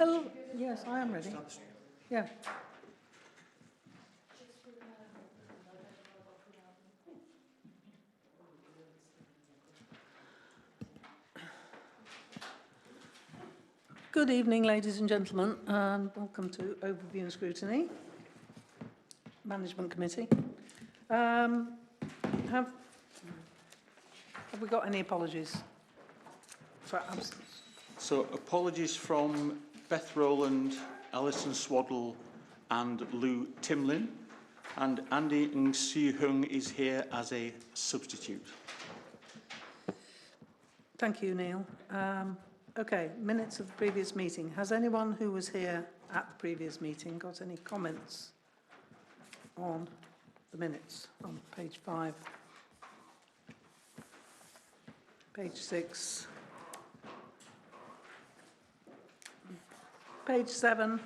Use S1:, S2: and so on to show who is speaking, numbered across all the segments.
S1: Hello. Yes, I am ready. Yeah. Good evening, ladies and gentlemen, and welcome to Overview and Scrutiny, Management Committee. Have we got any apologies for absence?
S2: So apologies from Beth Rowland, Alison Swaddle and Lou Timlin, and Andy Ng-Soo-Hung is here as a substitute.
S1: Thank you, Neil. Okay, minutes of the previous meeting. Has anyone who was here at the previous meeting got any comments on the minutes on page 5, page 6, page 7,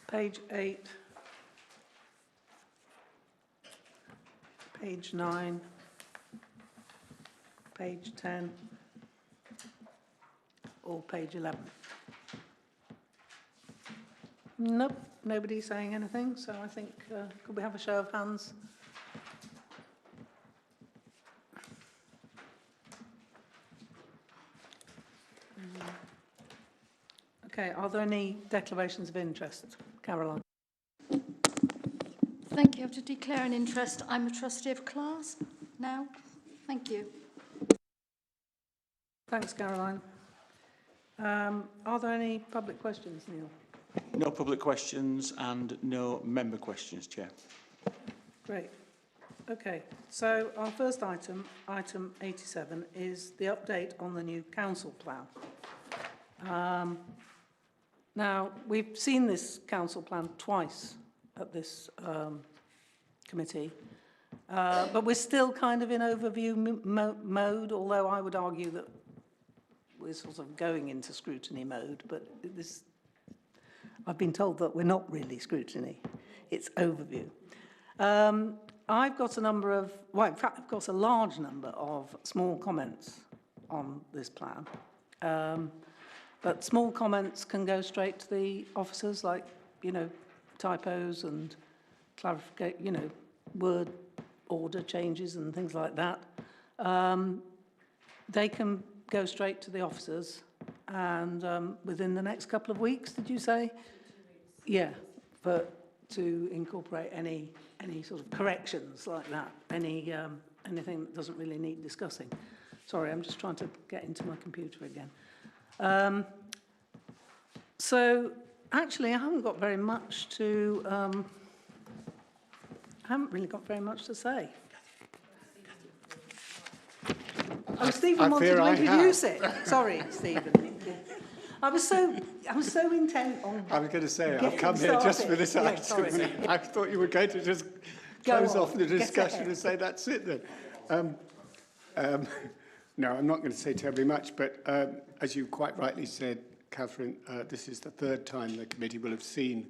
S1: page 8, page 9, page 10, or page 11? Nope, nobody's saying anything, so I think, could we have a show of hands? Okay, are there any declarations of interest? Caroline.
S3: Thank you. I have to declare an interest. I'm a trustee of class now. Thank you.
S1: Thanks, Caroline. Are there any public questions, Neil?
S2: No public questions and no member questions, Chair.
S1: Great. Okay, so our first item, item 87, is the update on the new council plan. Now, we've seen this council plan twice at this committee, but we're still kind of in overview mode, although I would argue that we're sort of going into scrutiny mode, but this, I've been told that we're not really scrutiny, it's overview. I've got a number of, well, in fact, I've got a large number of small comments on this plan. But small comments can go straight to the officers, like, you know, typos and clarification, you know, word order changes and things like that. They can go straight to the officers, and within the next couple of weeks, did you say? Yeah, but to incorporate any sort of corrections like that, anything that doesn't really need discussing. Sorry, I'm just trying to get into my computer again. So actually, I haven't got very much to. I haven't really got very much to say. Oh, Stephen wanted to introduce it. Sorry, Stephen. I was so intent on.
S4: I was going to say, I've come here just for this item. Sorry. I thought you were going to just close off the discussion and say that's it then. No, I'm not going to say terribly much, but as you quite rightly said, Catherine, this is the third time the committee will have seen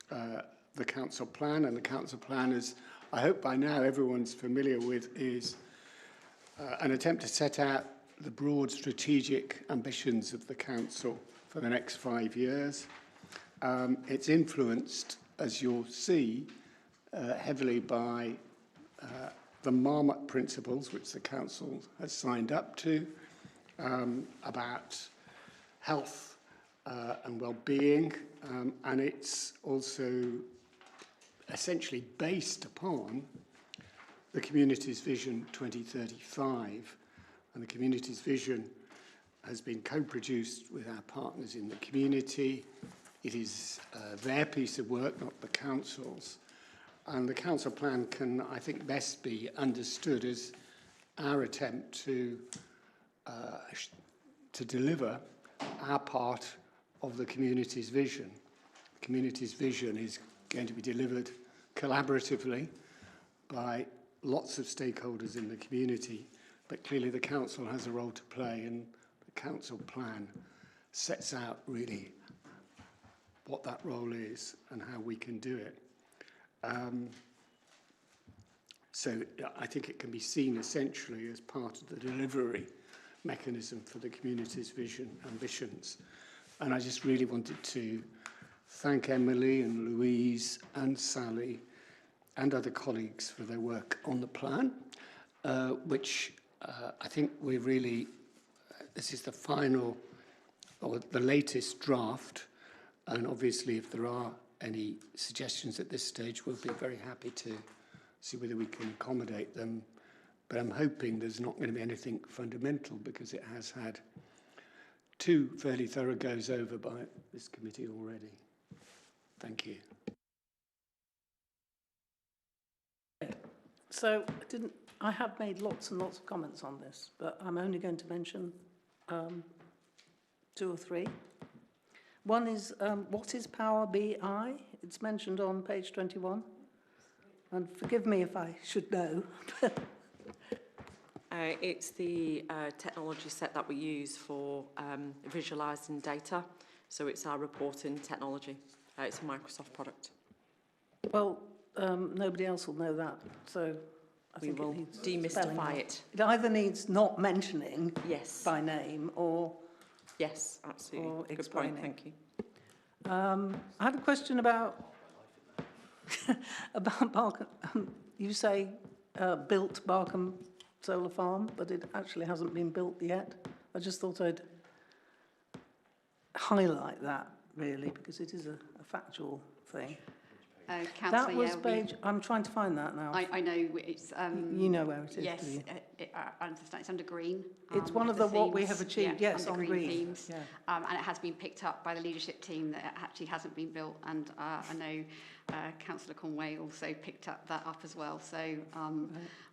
S4: the council plan, and the council plan, as I hope by now everyone's familiar with, is an attempt to set out the broad strategic ambitions of the council for the next 5 years. It's influenced, as you'll see, heavily by the Marmot principles, which the council has signed up to, about health and well-being, and it's also essentially based upon the community's vision 2035, and the community's vision has been co-produced with our partners in the community. It is their piece of work, not the council's. And the council plan can, I think, best be understood as our attempt to deliver our part of the community's vision. The community's vision is going to be delivered collaboratively by lots of stakeholders in the community, but clearly the council has a role to play, and the council plan sets out really what that role is and how we can do it. So I think it can be seen essentially as part of the delivery mechanism for the community's vision, ambitions. And I just really wanted to thank Emily and Louise and Sally and other colleagues for their work on the plan, which I think we're really, this is the final or the latest draft. And obviously, if there are any suggestions at this stage, we'll be very happy to see whether we can accommodate them. But I'm hoping there's not going to be anything fundamental, because it has had 2 fairly thorough goes over by this committee already. Thank you.
S1: So I have made lots and lots of comments on this, but I'm only going to mention 2 or 3. One is, what is Power BI? It's mentioned on page 21. And forgive me if I should know.
S5: It's the technology set that we use for visualising data. So it's our reporting technology. It's a Microsoft product.
S1: Well, nobody else will know that, so I think
S5: will
S1: it needs
S5: demystify
S1: spelling
S5: it.
S1: It either needs not mentioning
S5: Yes.
S1: by name or
S5: Yes, absolutely.
S1: Or
S5: Good
S1: explaining.
S5: point, thank you.
S1: I had a question about about Barkham. You say built Barkham solar farm, but it actually hasn't been built yet. I just thought I'd highlight that, really, because it is a factual thing.
S6: Councillor,
S1: That was page... I'm trying to find that now.
S6: I know it's...
S1: you know where it is,
S6: yes,
S1: do you?
S6: I understand. It's under green.
S1: It's one of the what we have achieved, yes,
S6: under
S1: on green.
S6: themes.
S1: Yeah.
S6: And it has been picked up by the leadership team that it actually hasn't been built. And I know Councillor Conway also picked that up as well. So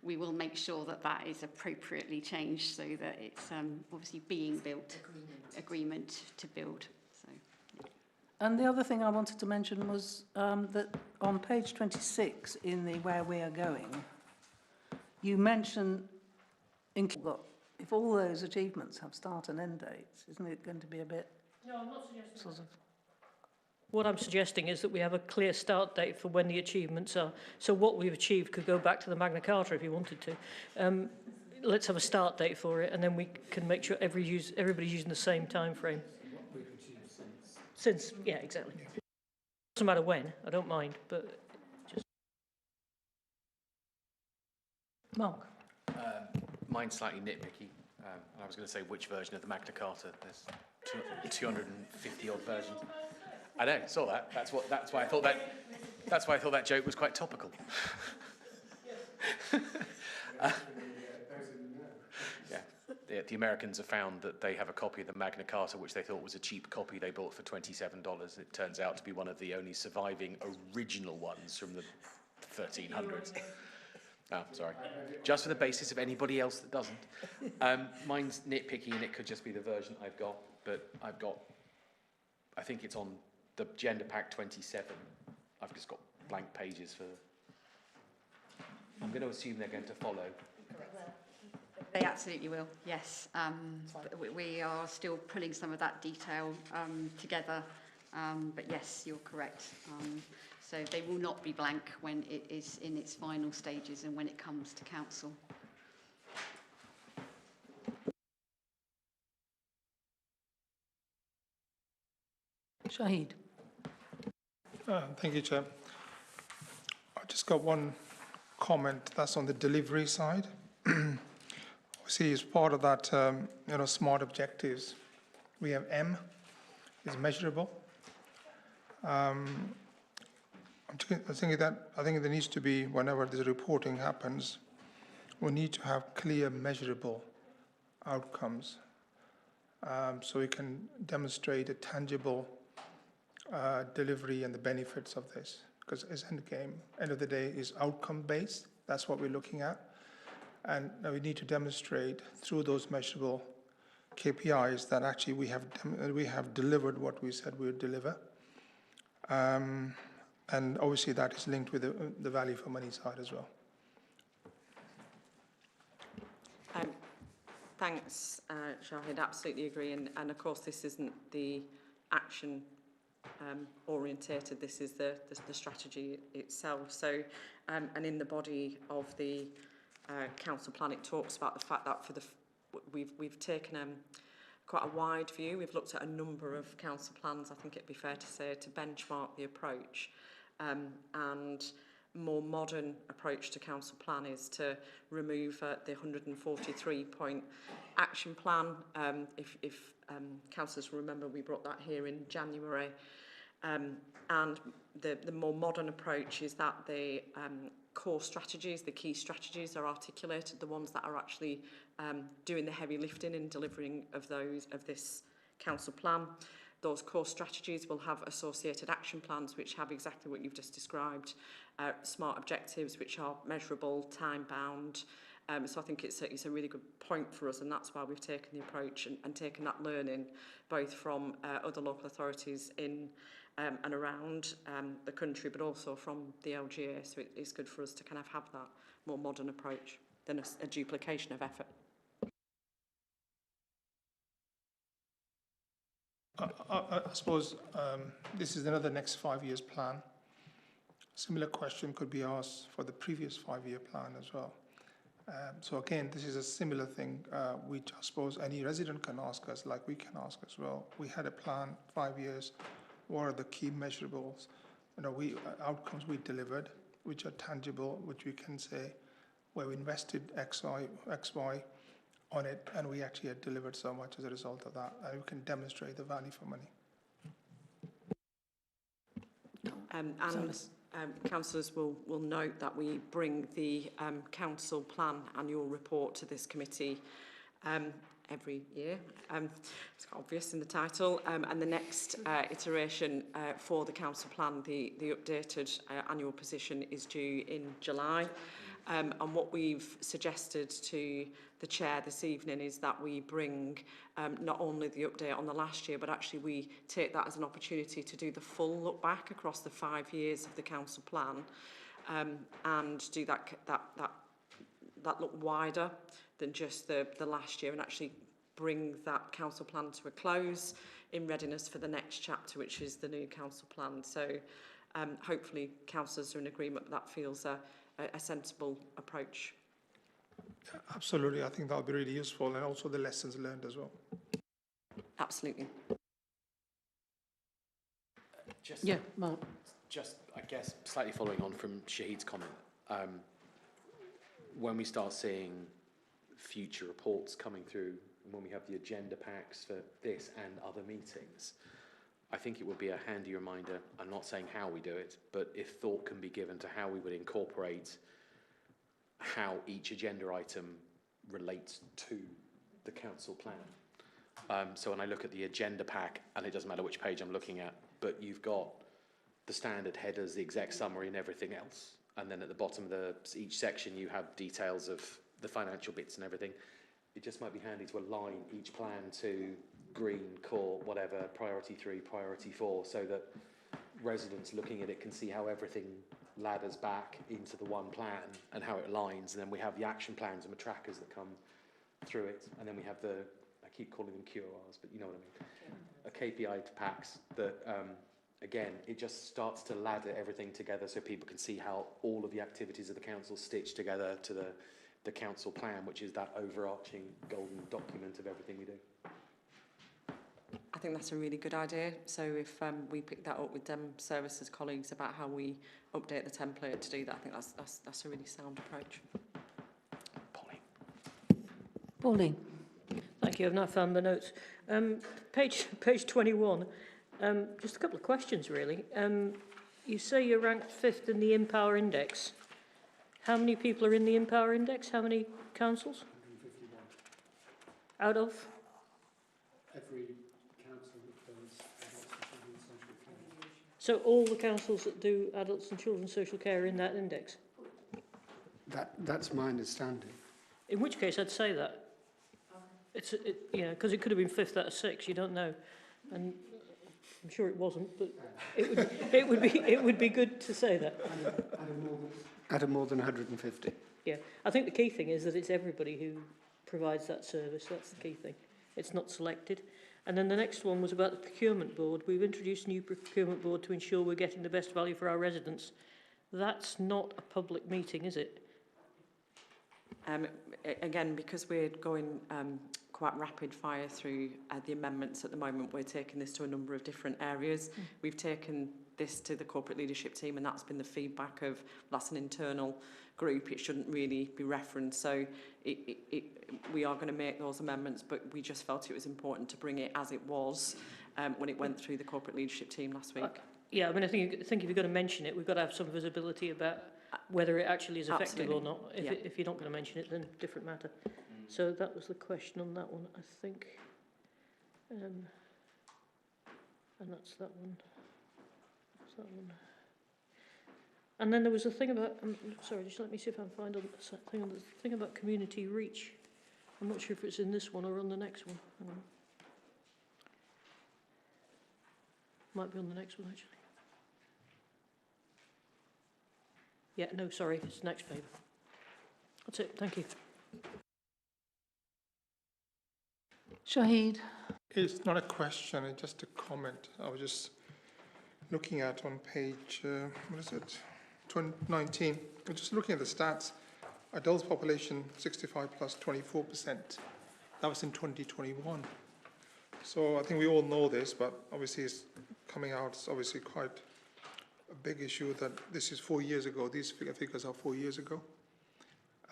S6: we will make sure that that is appropriately changed so that it's obviously being built. Agreement to build. So.
S1: And the other thing I wanted to mention was that on page 26 in the Where We Are Going, you mention, if all those achievements have start and end dates, isn't it going to be a bit...
S7: No, I'm not suggesting
S1: sort of...
S7: What I'm suggesting is that we have a clear start date for when the achievements are. So what we've achieved could go back to the Magna Carta if you wanted to. Let's have a start date for it, and then we can make sure everybody's using the same time frame. Since, yeah, exactly. Doesn't matter when, I don't mind, but just...
S1: Mark?
S8: Mine's slightly nitpicky. I was going to say which version of the Magna Carta. There's 250 odd versions. I know, saw that. That's why I thought that joke was quite topical. Yeah, the Americans have found that they have a copy of the Magna Carta which they thought was a cheap copy they bought for $27. It turns out to be one of the only surviving original ones from the 1300s. Oh, sorry. Just for the basis of anybody else that doesn't. Mine's nitpicky, and it could just be the version I've got, but I think it's on the Gender Pack 27. I've just got blank pages for... I'm going to assume they're going to follow.
S6: They absolutely will, yes. We are still pulling some of that detail together, but yes, you're correct. So they will not be blank when it is in its final stages and when it comes to council.
S1: Shahid?
S9: Thank you, Chair. I've just got one comment. That's on the delivery side. See, as part of that, smart objectives, we have M is measurable. I think there needs to be, whenever this reporting happens, we need to have clear, measurable outcomes, so we can demonstrate a tangible delivery and the benefits of this. Because as end of the day, is outcome based. That's what we're looking at. And we need to demonstrate through those measurable KPIs that actually we have delivered what we said we would deliver. And obviously that is linked with the value for money side as well.
S5: Thanks, Shahid. Absolutely agree. And of course, this isn't the action orientated. This is the strategy itself. So, and in the body of the council plan, it talks about the fact that for we've taken quite a wide view. We've looked at a number of council plans, I think it'd be fair to say, to benchmark the approach. And more modern approach to council plan is to remove the 143-point action plan. If councillors remember, we brought that here in January. And the more modern approach is that the core strategies, the key strategies are articulated, the ones that are actually doing the heavy lifting in delivering of this council plan. Those core strategies will have associated action plans which have exactly what you've just described, smart objectives which are measurable, time-bound. So I think it's a really good point for us, and that's why we've taken the approach and taken that learning both from other local authorities in and around the country, but also from the LGA. So it is good for us to kind of have that more modern approach than a duplication of effort.
S9: I suppose this is another next 5 years plan. Similar question could be asked for the previous 5-year plan as well. So again, this is a similar thing which I suppose any resident can ask us, like we can ask as well. We had a plan 5 years. What are the key measurables? Outcomes we delivered, which are tangible, which we can say, well, we invested X, Y on it, and we actually had delivered so much as a result of that, and we can demonstrate the value for money.
S5: Councillors will note that we bring the council plan annual report to this committee every year. It's obvious in the title. And the next iteration for the council plan, the updated annual position is due in July. And what we've suggested to the chair this evening is that we bring not only the update on the last year, but actually we take that as an opportunity to do the full look back across the 5 years of the council plan, and do that look wider than just the last year, and actually bring that council plan to a close in readiness for the next chapter, which is the new council plan. So hopefully councillors are in agreement that feels a sensible approach.
S9: Absolutely, I think that would be really useful, and also the lessons learned as well.
S5: Absolutely.
S1: Mark.
S8: Just, I guess, slightly following on from Shahid's comment, when we start seeing future reports coming through, and when we have the agenda packs for this and other meetings, I think it would be a handy reminder, I'm not saying how we do it, but if thought can be given to how we would incorporate how each agenda item relates to the council plan. So when I look at the agenda pack, and it doesn't matter which page I'm looking at, but you've got the standard headers, the exec summary and everything else. And then at the bottom of each section, you have details of the financial bits and everything. It just might be handy to align each plan to green, core, whatever, priority 3, priority 4, so that residents looking at it can see how everything ladders back into the one plan and how it aligns. And then we have the action plans and the trackers that come through it. And then we have I keep calling them QORs, but you know what I mean, KPI packs that, again, it just starts to ladder everything together so people can see how all of the activities of the council stitch together to the council plan, which is that overarching golden document of everything we do.
S5: I think that's a really good idea. So if we pick that up with services colleagues about how we update the template to do that, I think that's a really sound approach.
S1: Pauline.
S7: Thank you. I've now found the notes. Page 21. Just a couple of questions, really. You say you're ranked 5th in the Empower Index. How many people are in the Empower Index? How many councils?
S4: 151.
S7: Out of?
S4: Every council that does adults and children's social care.
S7: So all the councils that do adults and children's social care are in that index?
S4: That's my understanding.
S7: In which case, I'd say that. Because it could have been 5th out of 6. You don't know, and I'm sure it wasn't. But it would be good to say that.
S4: Out of more than 150.
S7: Yeah, I think the key thing is that it's everybody who provides that service. That's the key thing. It's not selected. And then the next one was about the procurement board. We've introduced a new procurement board to ensure we're getting the best value for our residents. That's not a public meeting, is it?
S5: Again, because we're going quite rapid fire through the amendments at the moment, we're taking this to a number of different areas. We've taken this to the corporate leadership team, and that's been the feedback of, that's an internal group, it shouldn't really be referenced. So we are going to make those amendments, but we just felt it was important to bring it as it was when it went through the corporate leadership team last week.
S7: Yeah, I mean, I think if you're going to mention it, we've got to have some visibility about whether it actually is effective or not. If you're not going to mention it, then different matter. So that was the question on that one, I think. And that's that one. That's that one. And then there was a thing about, sorry, just let me see if I can find the thing about community reach. I'm not sure if it's in this one or on the next one. Hang on. Might be on the next one, actually. Yeah, no, sorry, it's next paper. That's it, thank you.
S1: Shahid.
S9: It's not a question, it's just a comment. I was just looking at on page, what is it, 19. I'm just looking at the stats. Adults population 65 plus 24%. That was in 2021. So I think we all know this, but obviously it's coming out, it's obviously quite a big issue that this is 4 years ago. These figures are 4 years ago.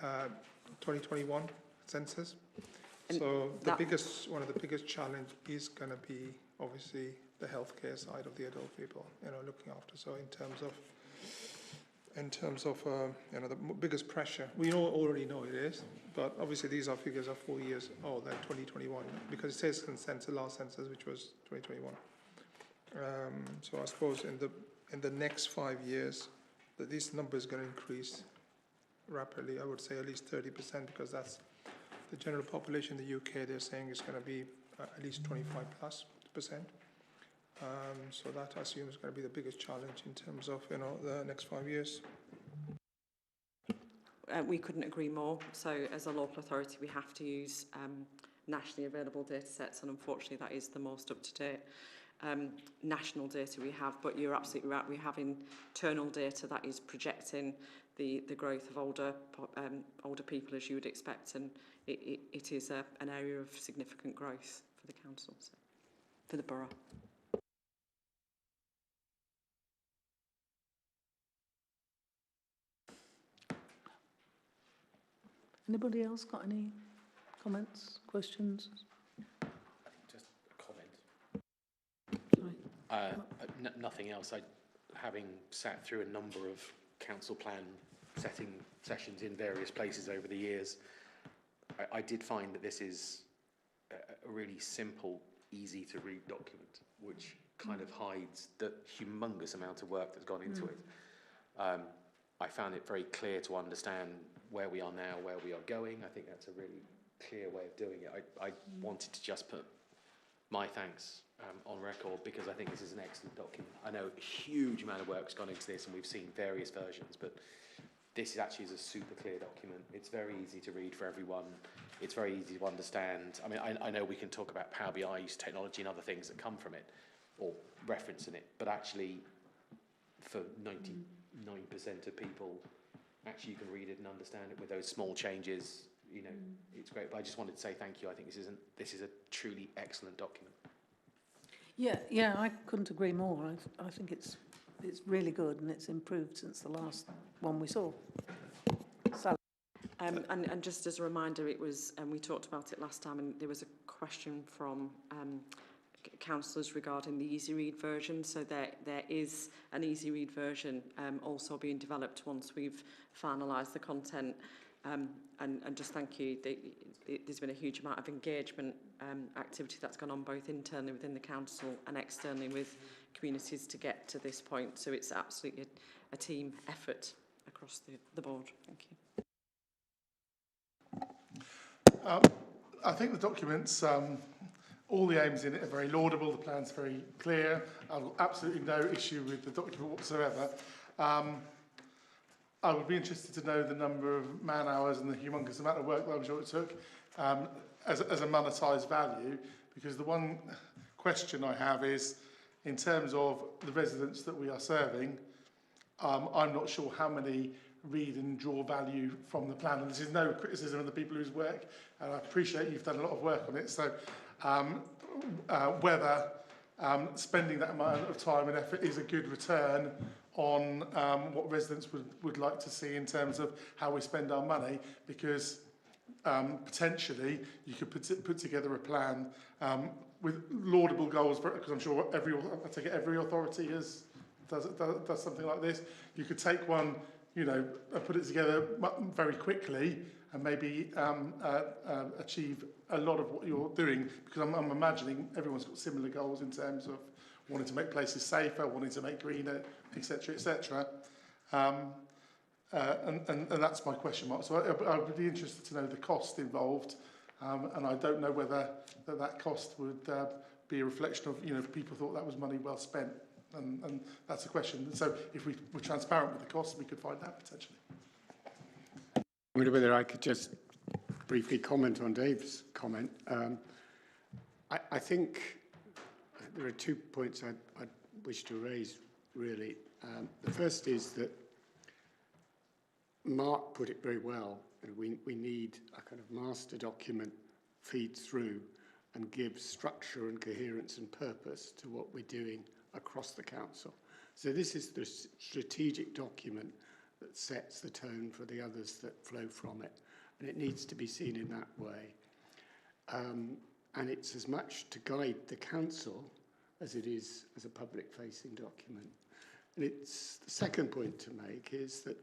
S9: 2021 census.
S5: And
S9: so one of the biggest challenge is going to be obviously the healthcare side of the adult people, looking after. So in terms of the biggest pressure, we already know it is, but obviously these are figures are 4 years old, like 2021, because it says census, last census, which was 2021. So I suppose in the next 5 years, that this number is going to increase rapidly. I would say at least 30%, because that's the general population in the UK. They're saying it's going to be at least 25+%. So that I assume is going to be the biggest challenge in terms of the next 5 years.
S5: We couldn't agree more. So as a local authority, we have to use nationally available data sets, and unfortunately that is the most up-to-date national data we have. But you're absolutely right, we have internal data that is projecting the growth of older people, as you would expect, and it is an area of significant growth for the council, so, for the borough.
S1: Anybody else got any comments, questions?
S8: Just a comment.
S1: Sorry.
S8: Nothing else. Having sat through a number of council plan setting sessions in various places over the years, I did find that this is a really simple, easy to read document, which kind of hides the humongous amount of work that's gone into it. I found it very clear to understand where we are now, where we are going. I think that's a really clear way of doing it. I wanted to just put my thanks on record, because I think this is an excellent document. I know a huge amount of work's gone into this, and we've seen various versions, but this actually is a super clear document. It's very easy to read for everyone. It's very easy to understand. I mean, I know we can talk about Power BI, use technology and other things that come from it, or reference in it, but actually for 99% of people, actually you can read it and understand it with those small changes. It's great. But I just wanted to say thank you. I think this is a truly excellent document.
S1: Yeah, I couldn't agree more. I think it's really good, and it's improved since the last one we saw. Sally.
S5: And just as a reminder, it was, and we talked about it last time, and there was a question from councillors regarding the easy read version. So there is an easy read version also being developed once we've finalised the content. And just thank you. There's been a huge amount of engagement activity that's gone on both internally within the council and externally with communities to get to this point. So it's absolutely a team effort across the board. Thank you.
S10: I think the documents, all the aims in it are very laudable. The plan's very clear. I've absolutely no issue with the document whatsoever. I would be interested to know the number of man hours and the humongous amount of work that I'm sure it took as a monetised value, because the one question I have is, in terms of the residents that we are serving, I'm not sure how many read and draw value from the plan. And this is no criticism of the people whose work, and I appreciate you've done a lot of work on it. So whether spending that amount of time and effort is a good return on what residents would like to see in terms of how we spend our money, because potentially you could put together a plan with laudable goals, because I'm sure every authority does something like this. You could take one, you know, and put it together very quickly and maybe achieve a lot of what you're doing, because I'm imagining everyone's got similar goals in terms of wanting to make places safer, wanting to make greener, etc., etc. And that's my question mark. So I would be interested to know the cost involved, and I don't know whether that cost would be a reflection of, you know, if people thought that was money well spent, and that's a question. So if we were transparent with the costs, we could find out potentially.
S4: I wonder whether I could just briefly comment on Dave's comment. I think there are 2 points I'd wish to raise, really. The first is that Mark put it very well. We need a kind of master document feed through and give structure and coherence and purpose to what we're doing across the council. So this is the strategic document that sets the tone for the others that flow from it. And it needs to be seen in that way. And it's as much to guide the council as it is as a public-facing document. And it's the second point to make is that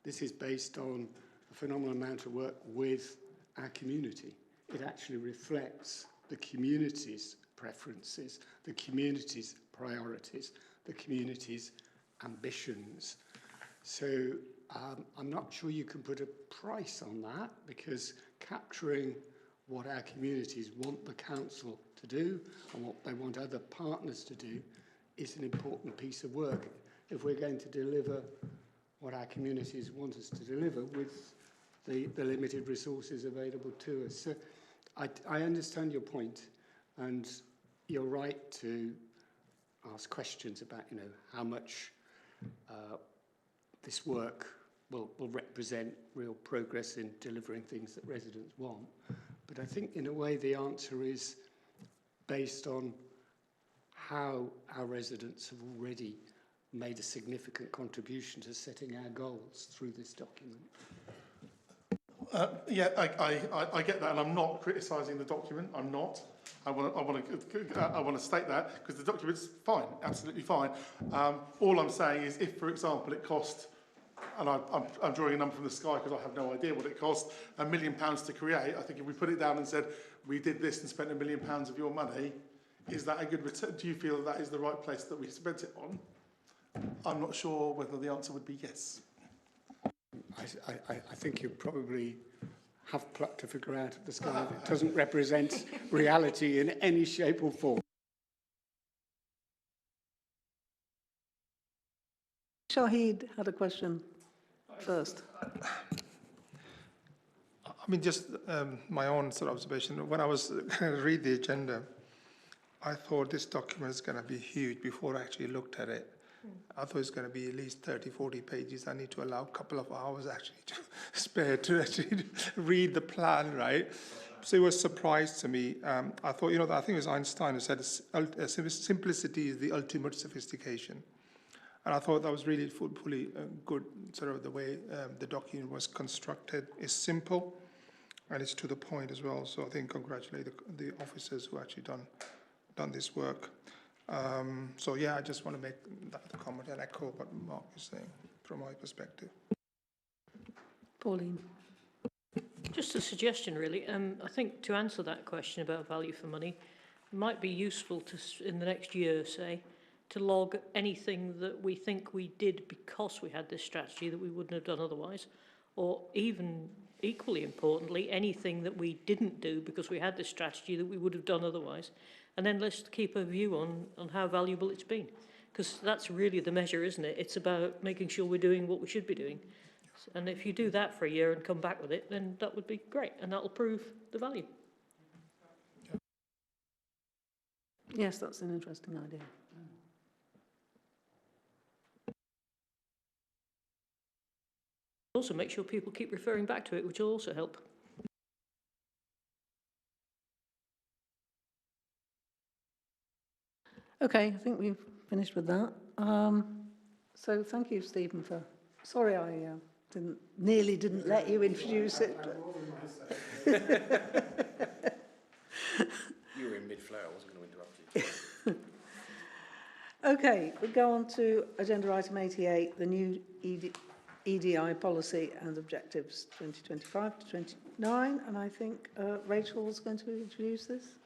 S4: this is based on a phenomenal amount of work with our community. It actually reflects the community's preferences, the community's priorities, the community's ambitions. So I'm not sure you can put a price on that, because capturing what our communities want the council to do and what they want other partners to do is an important piece of work if we're going to deliver what our communities want us to deliver with the limited resources available to us. So I understand your point, and you're right to ask questions about, you know, how much this work will represent real progress in delivering things that residents want. But I think in a way the answer is based on how our residents have already made a significant contribution to setting our goals through this document.
S10: Yeah, I get that, and I'm not criticising the document. I'm not. I want to state that, because the document's fine, absolutely fine. All I'm saying is, if, for example, it cost, and I'm drawing a number from the sky because I have no idea what it cost, £1 million to create. I think if we put it down and said we did this and spent £1 million of your money, is that a good return? Do you feel that is the right place that we spent it on? I'm not sure whether the answer would be yes.
S4: I think you probably have plucked a figure out of the sky that doesn't represent reality in any shape or form.
S1: Shahid had a question first.
S9: I mean, just my own sort of observation. When I was going to read the agenda, I thought this document is going to be huge before I actually looked at it. I thought it's going to be at least 30, 40 pages. I need to allow a couple of hours actually to spare to actually read the plan, right? So it was a surprise to me. I thought, you know, I think it was Einstein who said simplicity is the ultimate sophistication. And I thought that was really fully good, sort of the way the document was constructed. It's simple and it's to the point as well. So I think congratulate the officers who actually done this work. So yeah, I just want to make that comment and echo what Mark is saying from my perspective.
S1: Pauline.
S7: Just a suggestion, really. I think to answer that question about value for money, it might be useful to, in the next year, say, to log anything that we think we did because we had this strategy that we wouldn't have done otherwise, or even equally importantly, anything that we didn't do because we had this strategy that we would have done otherwise. And then let's keep a view on how valuable it's been, because that's really the measure, isn't it? It's about making sure we're doing what we should be doing. And if you do that for a year and come back with it, then that would be great, and that'll prove the value.
S1: Yes, that's an interesting idea.
S7: Also make sure people keep referring back to it, which will also help.
S1: Okay, I think we've finished with that. So thank you, Stephen, for... Sorry I nearly didn't let you introduce it.
S8: You were in mid-flow, I wasn't going to interrupt you.
S1: Okay, we go on to agenda item 88, the new EDI policy and objectives 2025 to 29, and I think Rachel was going to introduce this.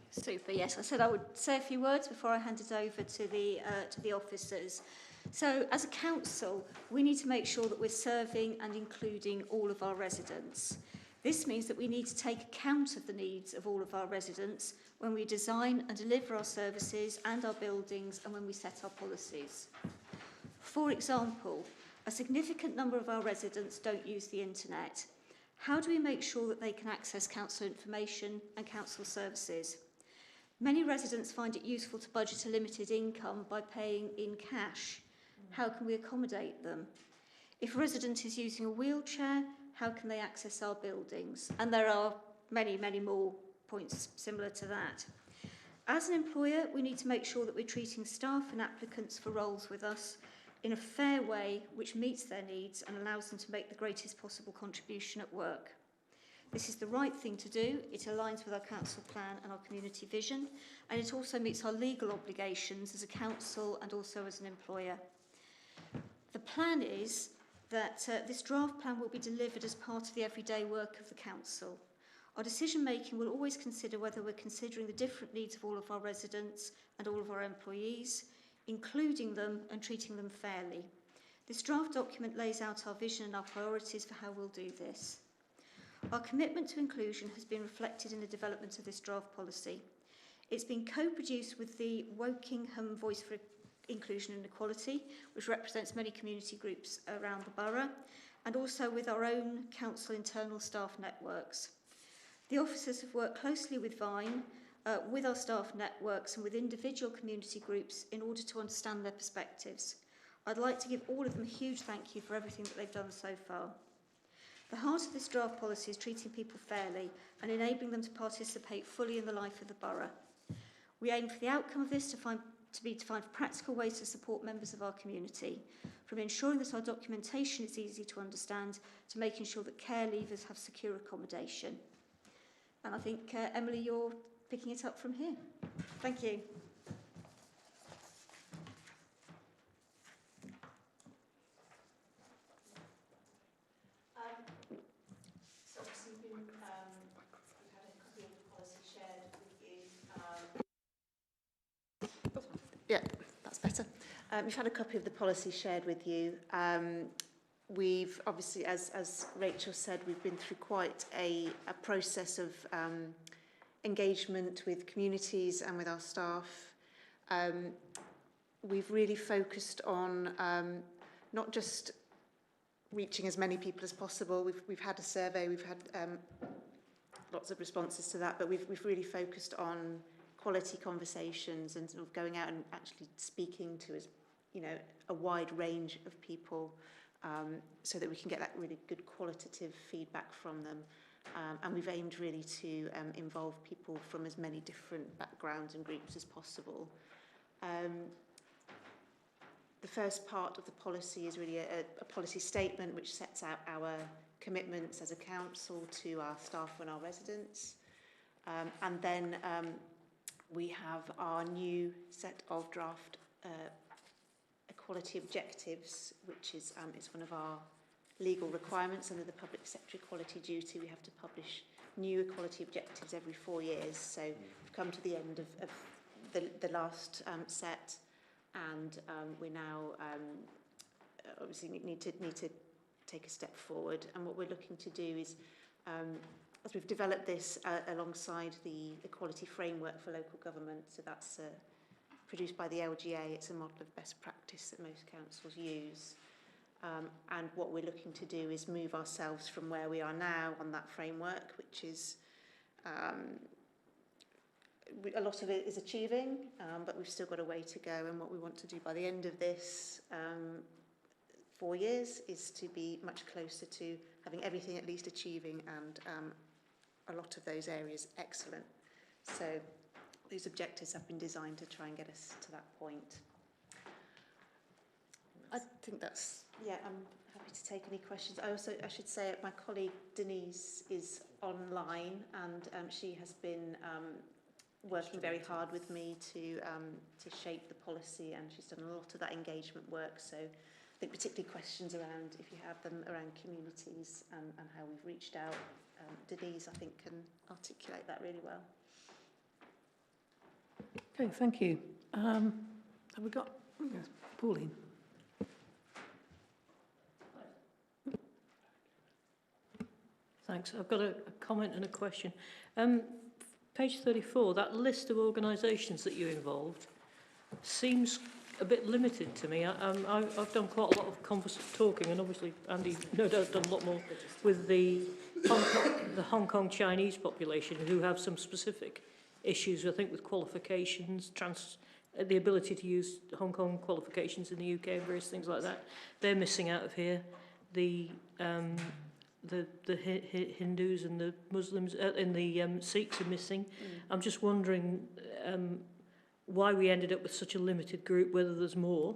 S11: Super, yes. I said I would say a few words before I hand it over to the officers. So, as a council, we need to make sure that we're serving and including all of our residents. This means that we need to take account of the needs of all of our residents when we design and deliver our services and our buildings and when we set our policies. For example, a significant number of our residents don't use the internet. How do we make sure that they can access council information and council services? Many residents find it useful to budget a limited income by paying in cash. How can we accommodate them? If a resident is using a wheelchair, how can they access our buildings? And there are many, many more points similar to that. As an employer, we need to make sure that we're treating staff and applicants for roles with us in a fair way which meets their needs and allows them to make the greatest possible contribution at work. This is the right thing to do. It aligns with our council plan and our community vision, and it also meets our legal obligations as a council and also as an employer. The plan is that this draft plan will be delivered as part of the everyday work of the council. Our decision making will always consider whether we're considering the different needs of all of our residents and all of our employees, including them and treating them fairly. This draft document lays out our vision and our priorities for how we'll do this. Our commitment to inclusion has been reflected in the development of this draft policy. It's been co-produced with the Wokingham Voice for Inclusion and Equality, which represents many community groups around the borough, and also with our own council internal staff networks. The officers have worked closely with Vine, with our staff networks and with individual community groups in order to understand their perspectives. I'd like to give all of them a huge thank you for everything that they've done so far. The heart of this draft policy is treating people fairly and enabling them to participate fully in the life of the borough. We aim for the outcome of this to find practical ways to support members of our community, from ensuring that our documentation is easy to understand to making sure that care leavers have secure accommodation. And I think, Emily, you're picking it up from here. Thank you.
S12: So obviously we've had a copy of the policy shared with you. Yeah, that's better. We've had a copy of the policy shared with you. We've obviously, as Rachel said, we've been through quite a process of engagement with communities and with our staff. We've really focused on not just reaching as many people as possible. We've had a survey, we've had lots of responses to that, but we've really focused on quality conversations and sort of going out and actually speaking to a wide range of people, so that we can get that really good qualitative feedback from them. And we've aimed really to involve people from as many different backgrounds and groups as possible. The first part of the policy is really a policy statement which sets out our commitments as a council to our staff and our residents. And then we have our new set of draft equality objectives, which is it's one of our legal requirements under the Public Sector Equality Duty. We have to publish new equality objectives every 4 years. So we've come to the end of the last set, and we now obviously need to take a step forward. And what we're looking to do is, as we've developed this alongside the Equality Framework for Local Government, so that's produced by the LGA, it's a model of best practice that most councils use. And what we're looking to do is move ourselves from where we are now on that framework, which is a lot of it is achieving, but we've still got a way to go. And what we want to do by the end of this 4 years is to be much closer to having everything at least achieving and a lot of those areas excellent. So those objectives have been designed to try and get us to that point. I think that's, yeah, I'm happy to take any questions. I should say my colleague Denise is online and she has been working very hard with me to shape the policy, and she's done a lot of that engagement work. So I think particularly questions around, if you have them, around communities and how we've reached out. Denise, I think, can articulate that really well.
S1: Okay, thank you. Have we got Pauline?
S7: Thanks. I've got a comment and a question. Page 34, that list of organisations that you involved seems a bit limited to me. I've done quite a lot of talking, and obviously Andy no doubt done a lot more with the Hong Kong Chinese population, who have some specific issues, I think, with qualifications, the ability to use Hong Kong qualifications in the UK and various things like that. They're missing out of here. The Hindus and the Muslims and the Sikhs are missing. I'm just wondering why we ended up with such a limited group, whether there's more,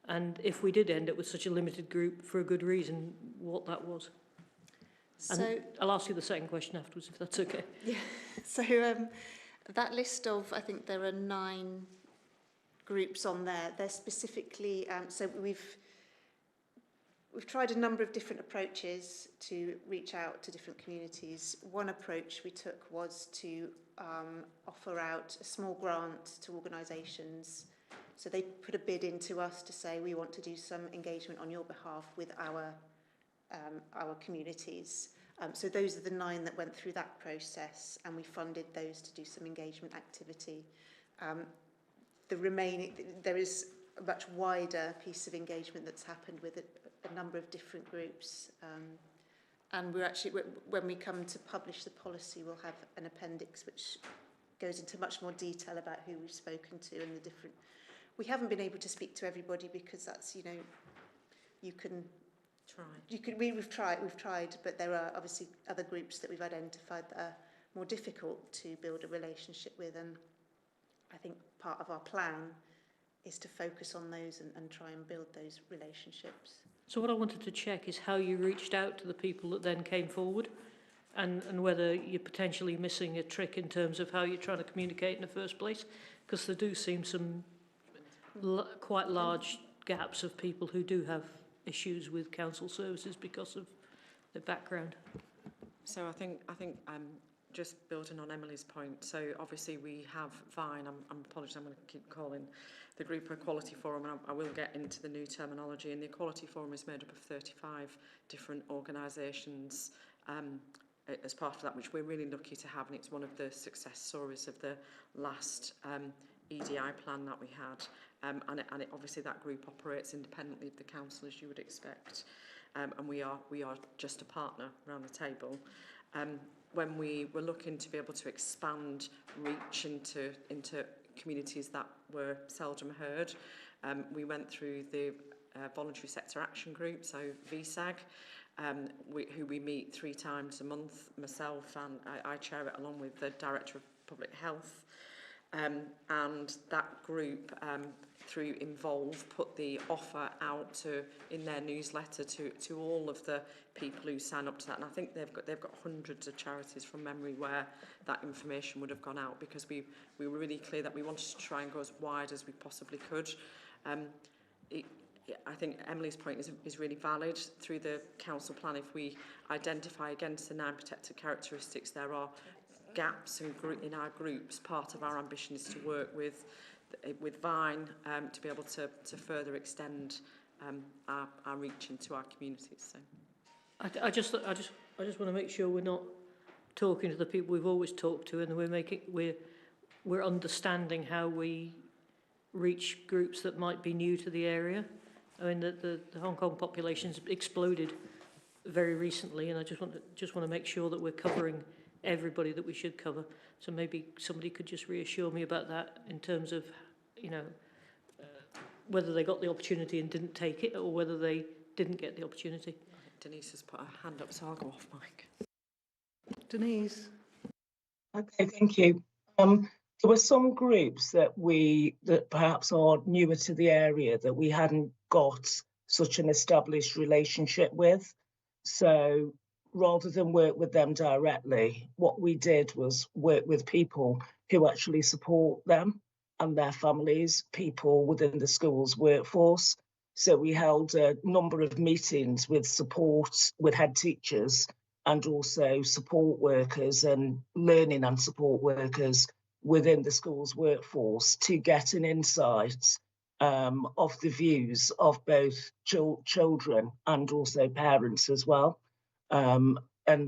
S7: and if we did end up with such a limited group for a good reason, what that was. And
S12: So
S7: I'll ask you the second question afterwards, if that's okay.
S12: yeah, so that list of, I think there are 9 groups on there. They're specifically, so we've tried a number of different approaches to reach out to different communities. One approach we took was to offer out a small grant to organisations. So they put a bid into us to say, we want to do some engagement on your behalf with our communities. So those are the 9 that went through that process, and we funded those to do some engagement activity. The remaining, there is a much wider piece of engagement that's happened with a number of different groups. And we're actually, when we come to publish the policy, we'll have an appendix which goes into much more detail about who we've spoken to and the different. We haven't been able to speak to everybody because that's, you know, you can try. We've tried, but there are obviously other groups that we've identified that are more difficult to build a relationship with, and I think part of our plan is to focus on those and try and build those relationships.
S7: So what I wanted to check is how you reached out to the people that then came forward, and whether you're potentially missing a trick in terms of how you're trying to communicate in the first place, because there do seem some quite large gaps of people who do have issues with council services because of their background.
S5: So I think just building on Emily's point, so obviously we have Vine, I'm apologising, I'm going to keep calling the group Equality Forum, and I will get into the new terminology, and the Equality Forum is made up of 35 different organisations as part of that, which we're really lucky to have, and it's one of the success stories of the last EDI plan that we had, and it, obviously that group operates independently of the council, as you would expect, and we are just a partner around the table. When we were looking to be able to expand reach into communities that were seldom heard, we went through the Voluntary Sector Action Group, so VSAG, who we meet 3 times a month, myself, and I chair it along with the Director of Public Health. And that group, through Involve, put the offer out in their newsletter to all of the people who sign up to that. And I think they've got hundreds of charities from memory where that information would have gone out, because we were really clear that we wanted to try and go as wide as we possibly could. I think Emily's point is really valid. Through the council plan, if we identify against the 9 protected characteristics, there are gaps in our groups. Part of our ambition is to work with Vine to be able to further extend our reach into our communities. So.
S7: I just want to make sure we're not talking to the people we've always talked to, and we're understanding how we reach groups that might be new to the area. I mean, the Hong Kong population's exploded very recently, and I just want to make sure that we're covering everybody that we should cover. So maybe somebody could just reassure me about that in terms of, you know, whether they got the opportunity and didn't take it, or whether they didn't get the opportunity.
S5: Denise has put her hand up, so I'll go off mic.
S1: Denise?
S13: Okay, thank you. There were some groups that perhaps are newer to the area that we hadn't got such an established relationship with. So rather than work with them directly, what we did was work with people who actually support them and their families, people within the school's workforce. So we held a number of meetings with support, with head teachers, and also support workers and learning and support workers within the school's workforce to get an insight of the views of both children and also parents as well. And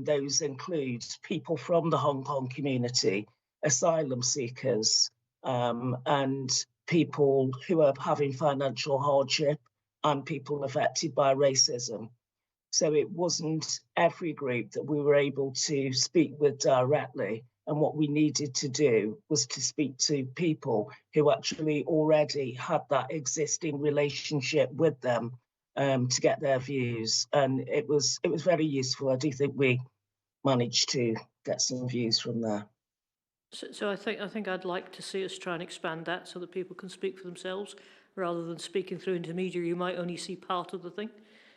S13: those include people from the Hong Kong community, asylum seekers, and people who are having financial hardship and people affected by racism. So it wasn't every group that we were able to speak with directly. And what we needed to do was to speak to people who actually already had that existing relationship with them to get their views. And it was very useful. I do think we managed to get some views from there.
S7: So I think I'd like to see us try and expand that so that people can speak for themselves rather than speaking through intermediary. You might only see part of the thing.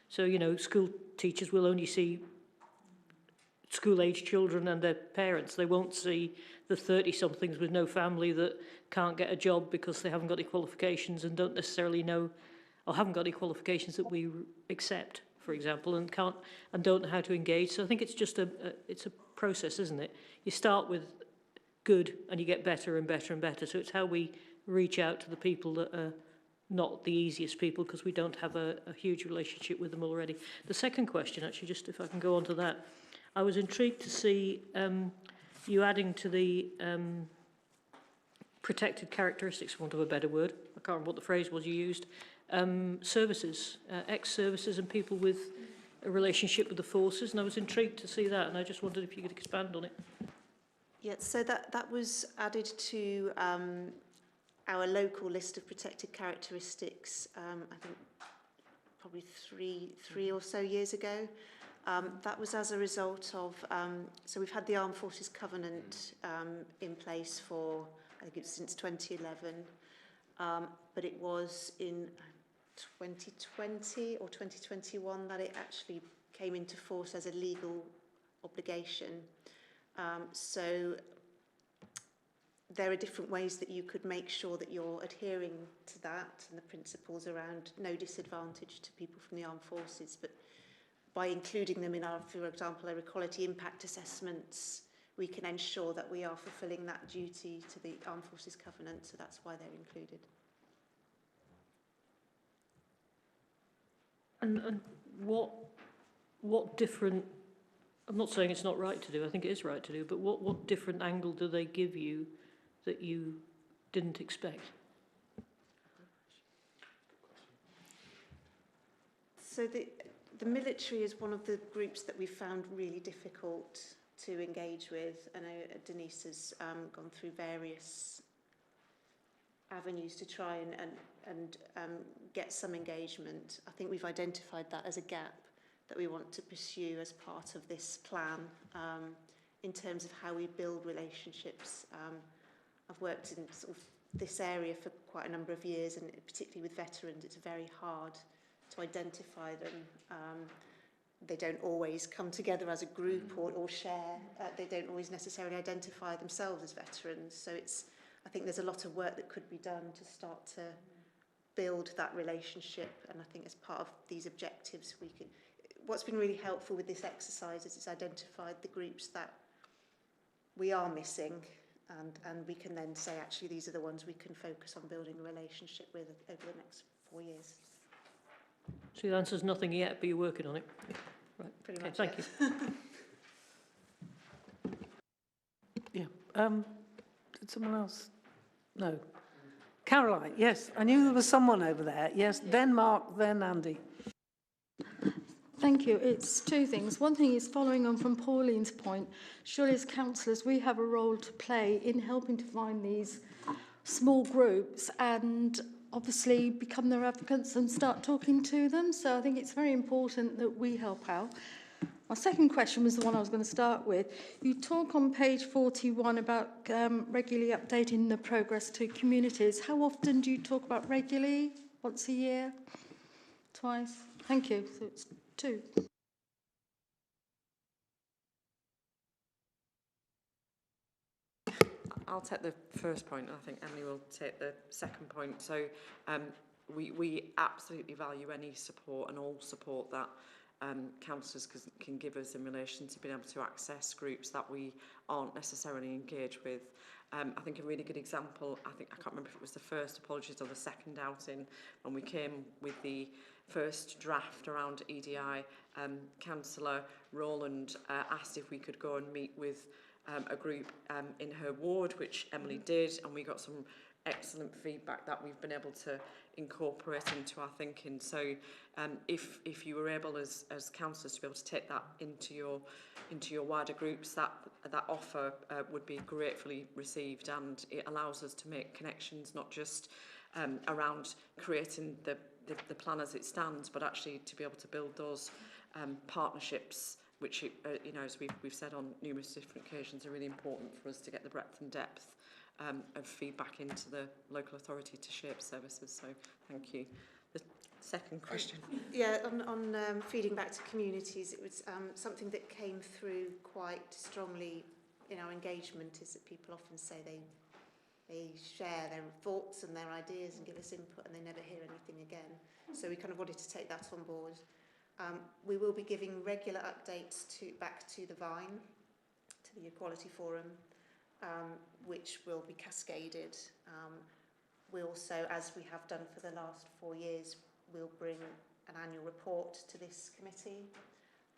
S7: So, you know, school teachers will only see school-age children and their parents. They won't see the 30-somethings with no family that can't get a job because they haven't got any qualifications and don't necessarily know, or haven't got any qualifications that we accept, for example, and don't know how to engage. So I think it's just it's a process, isn't it? You start with good and you get better and better and better. So it's how we reach out to the people that are not the easiest people because we don't have a huge relationship with them already. The second question, actually, just if I can go on to that, I was intrigued to see you adding to the protected characteristics, for want of a better word, I can't remember what the phrase was you used, services, ex-services and people with a relationship with the forces, and I was intrigued to see that, and I just wondered if you could expand on it.
S12: Yeah, so that was added to our local list of protected characteristics, I think probably three or so years ago. That was as a result of, so we've had the Armed Forces Covenant in place for, I think it's since 2011, but it was in 2020 or 2021 that it actually came into force as a legal obligation. So there are different ways that you could make sure that you're adhering to that and the principles around no disadvantage to people from the armed forces, but by including them in our, for example, our equality impact assessments, we can ensure that we are fulfilling that duty to the Armed Forces Covenant, so that's why they're included.
S7: And what different, I'm not saying it's not right to do, I think it is right to do, but what different angle do they give you that you didn't expect?
S12: So the military is one of the groups that we found really difficult to engage with. I know Denise has gone through various avenues to try and get some engagement. I think we've identified that as a gap that we want to pursue as part of this plan in terms of how we build relationships. I've worked in sort of this area for quite a number of years, and particularly with veterans, it's very hard to identify them. They don't always come together as a group or share. They don't always necessarily identify themselves as veterans. So I think there's a lot of work that could be done to start to build that relationship. And I think as part of these objectives, what's been really helpful with this exercise is it's identified the groups that we are missing, and we can then say, actually, these are the ones we can focus on building a relationship with over the next 4 years.
S7: So the answer's nothing yet, but you're working on it. Right.
S12: Pretty much.
S7: Thank
S12: you.
S1: Yeah. Did someone else? No. Caroline, yes. I knew there was someone over there. Yes, then Mark, then Andy.
S3: Thank you. It's two things. One thing is following on from Pauline's point, surely as councillors we have a role to play in helping to find these small groups, and obviously become their advocates and start talking to them. So I think it's very important that we help out. My second question was the one I was going to start with. You talk on page 41 about regularly updating the progress to communities. How often do you talk about regularly? Once a year? Twice? Thank you. So it's 2.
S5: I'll take the first point, and I think Emily will take the second point. So we absolutely value any support and all support that councillors can give us in relation to being able to access groups that we aren't necessarily engaged with. I think a really good example, I can't remember if it was the first apologies or the second outing, when we came with the first draft around EDI, Councillor Rowland asked if we could go and meet with a group in her ward, which Emily did, and we got some excellent feedback that we've been able to incorporate into our thinking. So if you were able as councillors to be able to take that into your wider groups, that offer would be gratefully received, and it allows us to make connections not just around creating the plan as it stands, but actually to be able to build those partnerships, which you know, as we've said on numerous different occasions, are really important for us to get the breadth and depth of feedback into the local authority to shape services. So thank you. The second question.
S12: Yeah, on feeding back to communities, it was something that came through quite strongly in our engagement, is that people often say they share their thoughts and their ideas and give us input, and they never hear anything again. So we kind of wanted to take that on board. We will be giving regular updates back to the Vine, to the Equality Forum, which will be cascaded. We also, as we have done for the last 4 years, will bring an annual report to this committee.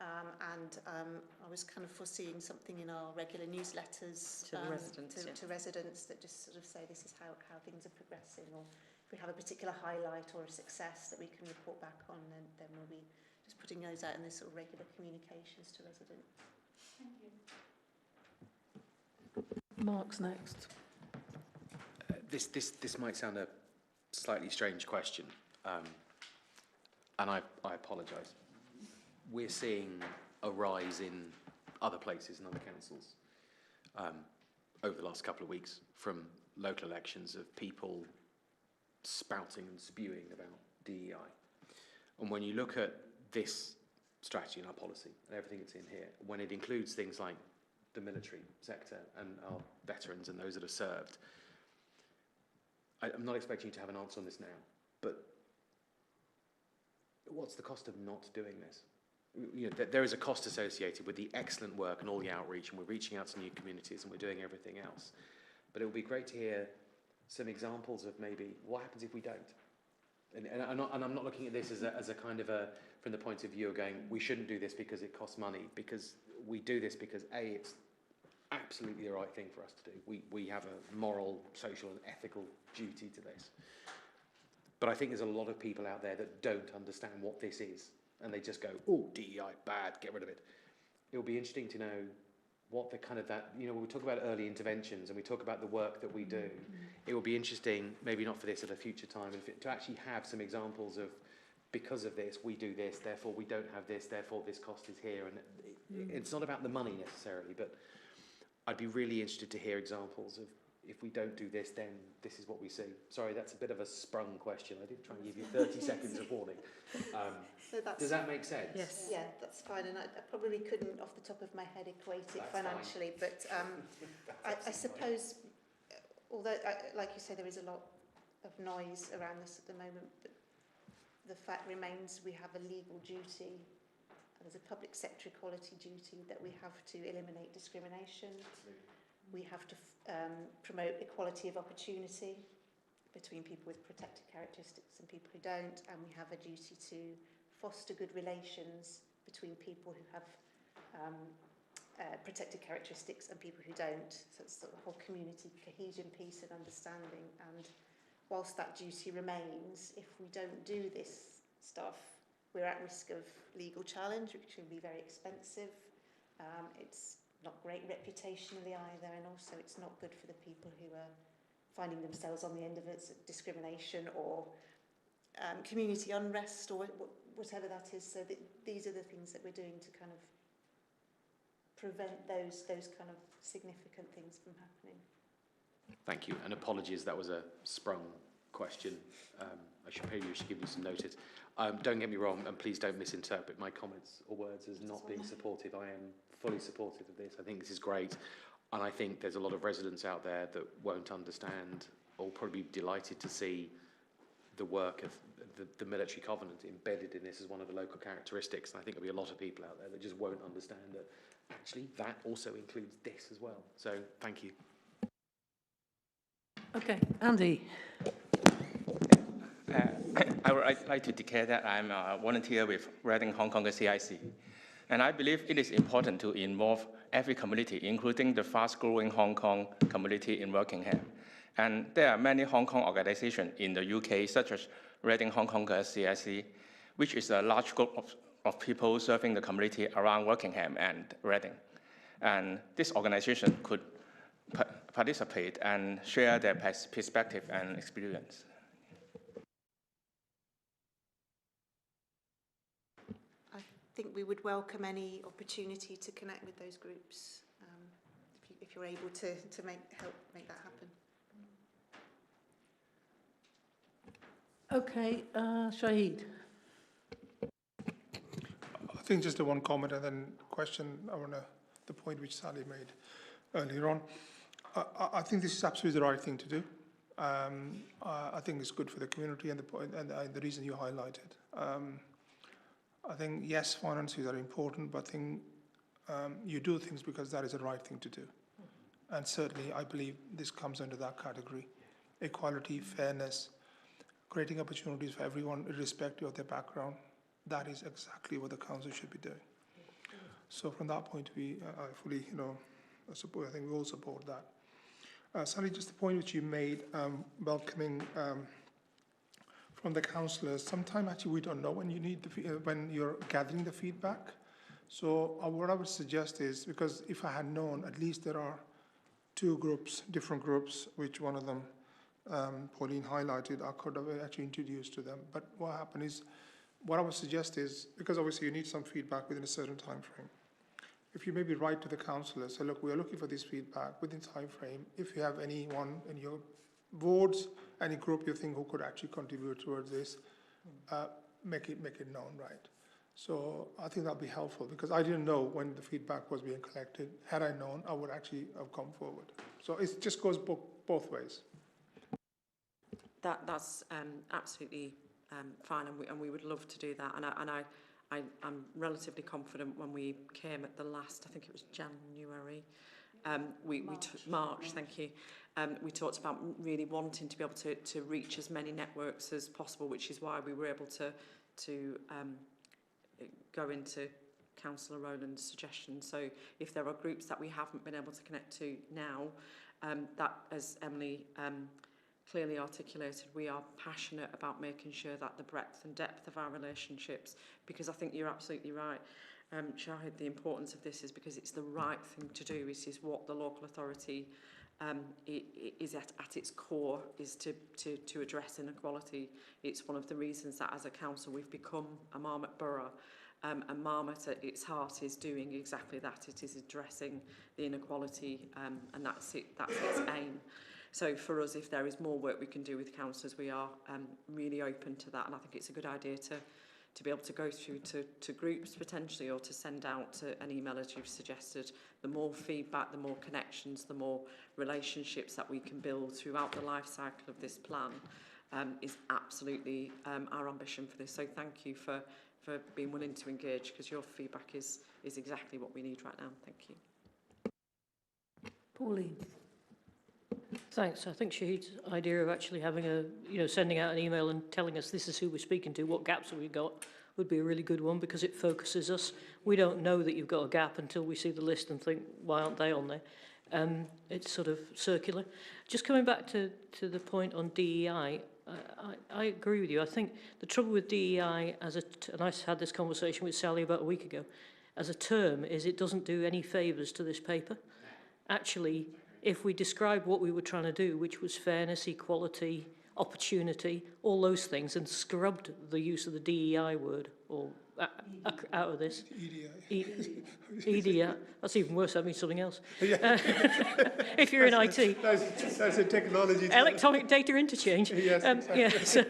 S12: I was kind of foreseeing something in our regular newsletters
S5: to residents,
S12: to residents that just sort of say this is how things are progressing, or if we have a particular highlight or a success that we can report back on, then we'll be just putting those out in this sort of regular communications to residents.
S3: Thank you.
S1: Mark's next.
S8: This might sound a slightly strange question, and I apologise. We're seeing a rise in other places and other councils over the last couple of weeks from local elections of people spouting and spewing about DEI. And when you look at this strategy and our policy and everything that's in here, when it includes things like the military sector and our veterans and those that are served, I'm not expecting you to have an answer on this now, but what's the cost of not doing this? You know, there is a cost associated with the excellent work and all the outreach, and we're reaching out to new communities and we're doing everything else. But it would be great to hear some examples of maybe what happens if we don't. And I'm not looking at this as a kind of a, from the point of view of going, we shouldn't do this because it costs money, because we do this because A, it's absolutely the right thing for us to do. We have a moral, social and ethical duty to this. But I think there's a lot of people out there that don't understand what this is, and they just go, oh, DEI, bad, get rid of it. It'll be interesting to know what the kind of that, you know, when we talk about early interventions and we talk about the work that we do, it will be interesting, maybe not for this at a future time, but to actually have some examples of, because of this, we do this, therefore we don't have this, therefore this cost is here. And it's not about the money necessarily, but I'd be really interested to hear examples of, if we don't do this, then this is what we see. Sorry, that's a bit of a sprung question. I did try and give you 30 seconds of warning.
S12: So
S8: does that make sense?
S12: Yes. Yeah, that's fine. And I probably couldn't, off the top of my head, equate it
S8: That's
S12: financially.
S8: fine.
S12: But I suppose, although, like you say, there is a lot of noise around this at the moment, but the fact remains we have a legal duty, there's a public sector equality duty, that we have to eliminate discrimination.
S8: Absolutely.
S12: We have to promote equality of opportunity between people with protected characteristics and people who don't, and we have a duty to foster good relations between people who have protected characteristics and people who don't. So it's the whole community cohesion piece and understanding. And whilst that duty remains, if we don't do this stuff, we're at risk of legal challenge, which will be very expensive. It's not great reputationally either, and also it's not good for the people who are finding themselves on the end of discrimination or community unrest or whatever that is. So these are the things that we're doing to kind of prevent those kind of significant things from happening.
S8: Thank you, and apologies, that was a sprung question. I should give you some notice. Don't get me wrong, and please don't misinterpret my comments or words as not being supportive. I am fully supportive of this. I think this is great, and I think there's a lot of residents out there that won't understand or probably be delighted to see the work of the military covenant embedded in this as one of the local characteristics. And I think there'll be a lot of people out there that just won't understand that actually that also includes this as well. So thank you.
S1: Okay, Andy.
S14: I would like to declare that I'm a volunteer with Reading Hong Kong CIC. And I believe it is important to involve every community, including the fast-growing Hong Kong community in Wokingham. And there are many Hong Kong organizations in the UK, such as Reading Hong Kong CIC, which is a large group of people serving the community around Wokingham and Reading. And this organization could participate and share their perspective and experience.
S12: I think we would welcome any opportunity to connect with those groups if you're able to help make that happen.
S1: Okay, Shahid.
S9: I think just a one comment and then question on the point which Sally made earlier on. I think this is absolutely the right thing to do. I think it's good for the community and the reason you highlighted. I think, yes, finances are important, but I think you do things because that is the right thing to do. And certainly, I believe this comes under that category. Equality, fairness, creating opportunities for everyone, irrespective of their background. That is exactly what the council should be doing. So from that point of view, I fully, support. I think we all support that. Sally, just the point which you made, welcoming from the councillors. Sometimes actually we don't know when you need when you're gathering the feedback. So what I would suggest is, because if I had known, at least there are two groups, different groups, which one of them Pauline highlighted, I could have actually introduced to them. But what happened is, what I would suggest is, because obviously you need some feedback within a certain time frame, if you maybe write to the councillors, say, look, we are looking for this feedback within time frame. If you have anyone in your wards, any group you think who could actually contribute towards this, make it known, right? So I think that'll be helpful, because I didn't know when the feedback was being collected. Had I known, I would actually have come forward. So it just goes both ways.
S5: That's absolutely fine, and we would love to do that. And I'm relatively confident when we came at the last, I think it was January, March, thank you. We talked about really wanting to be able to reach as many networks as possible, which is why we were able to go into Councillor Rowland's suggestions. So if there are groups that we haven't been able to connect to now, that, as Emily clearly articulated, we are passionate about making sure that the breadth and depth of our relationships, because I think you're absolutely right, Shahid, the importance of this is because it's the right thing to do. It is what the local authority is at its core, is to address inequality. It's one of the reasons that as a council we've become a Marmot borough, and Marmot at its heart is doing exactly that. It is addressing the inequality, and that's its aim. So for us, if there is more work we can do with councillors, we are really open to that, and I think it's a good idea to be able to go through to groups potentially, or to send out an email as you've suggested. The more feedback, the more connections, the more relationships that we can build throughout the life cycle of this plan is absolutely our ambition for this. So thank you for being willing to engage, because your feedback is exactly what we need right now. Thank you.
S1: Pauline.
S7: Thanks. I think Shahid's idea of actually having sending out an email and telling us this is who we're speaking to, what gaps have we got, would be a really good one, because it focuses us. We don't know that you've got a gap until we see the list and think, why aren't they on there? It's sort of circular. Just coming back to the point on DEI, I agree with you. I think the trouble with DEI, and I had this conversation with Sally about a week ago, as a term, is it doesn't do any favours to this paper. Actually, if we described what we were trying to do, which was fairness, equality, opportunity, all those things, and scrubbed the use of the DEI word or out of this. EDI. That's even worse. That means something else. If you're in IT.
S4: That's a technology.
S7: Electronic data interchange.
S4: Yes, exactly.
S7: Yeah, so,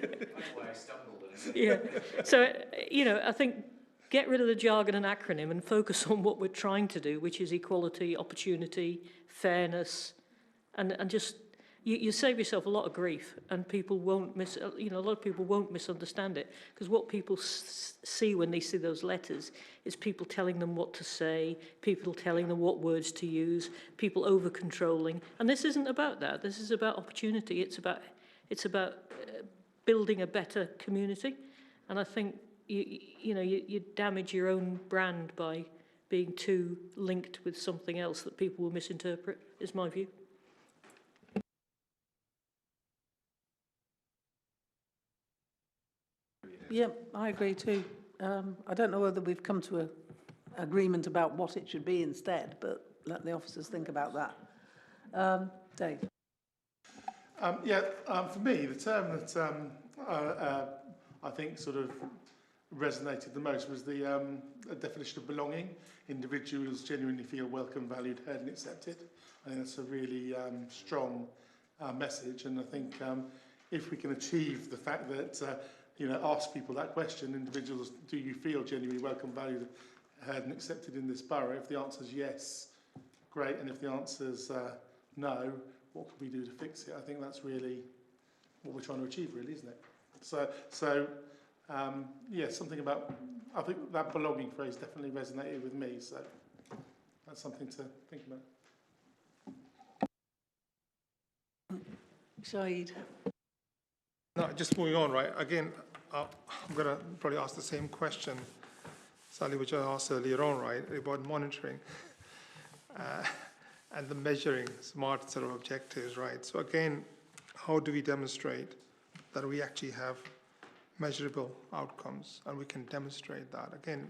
S7: yeah. So, you know, I think get rid of the jargon and acronym and focus on what we're trying to do, which is equality, opportunity, fairness, and just you save yourself a lot of grief, and people won't a lot of people won't misunderstand it, because what people see when they see those letters is people telling them what to say, people telling them what words to use, people over controlling, and this isn't about that. This is about opportunity. It's about building a better community, and I think you damage your own brand by being too linked with something else that people will misinterpret, is my view.
S1: Yeah, I agree too. I don't know whether we've come to an agreement about what it should be instead, but let the officers think about that. Dave?
S10: For me, the term that I think sort of resonated the most was the definition of belonging. Individuals genuinely feel welcome, valued, heard and accepted. I think that's a really strong message, and I think if we can achieve the fact that ask people that question, individuals, do you feel genuinely welcome, valued, heard and accepted in this borough? If the answer is yes, great, and if the answer is no, what can we do to fix it? I think that's really what we're trying to achieve, really, isn't it? So something about, I think that belonging phrase definitely resonated with me, so that's something to think about.
S1: Shahid?
S9: No, just moving on, right? Again, I'm going to probably ask the same question, Sally, which I asked earlier on, right, about monitoring and the measuring smart sort of objectives, right? So again, how do we demonstrate that we actually have measurable outcomes, and we can demonstrate that? Again,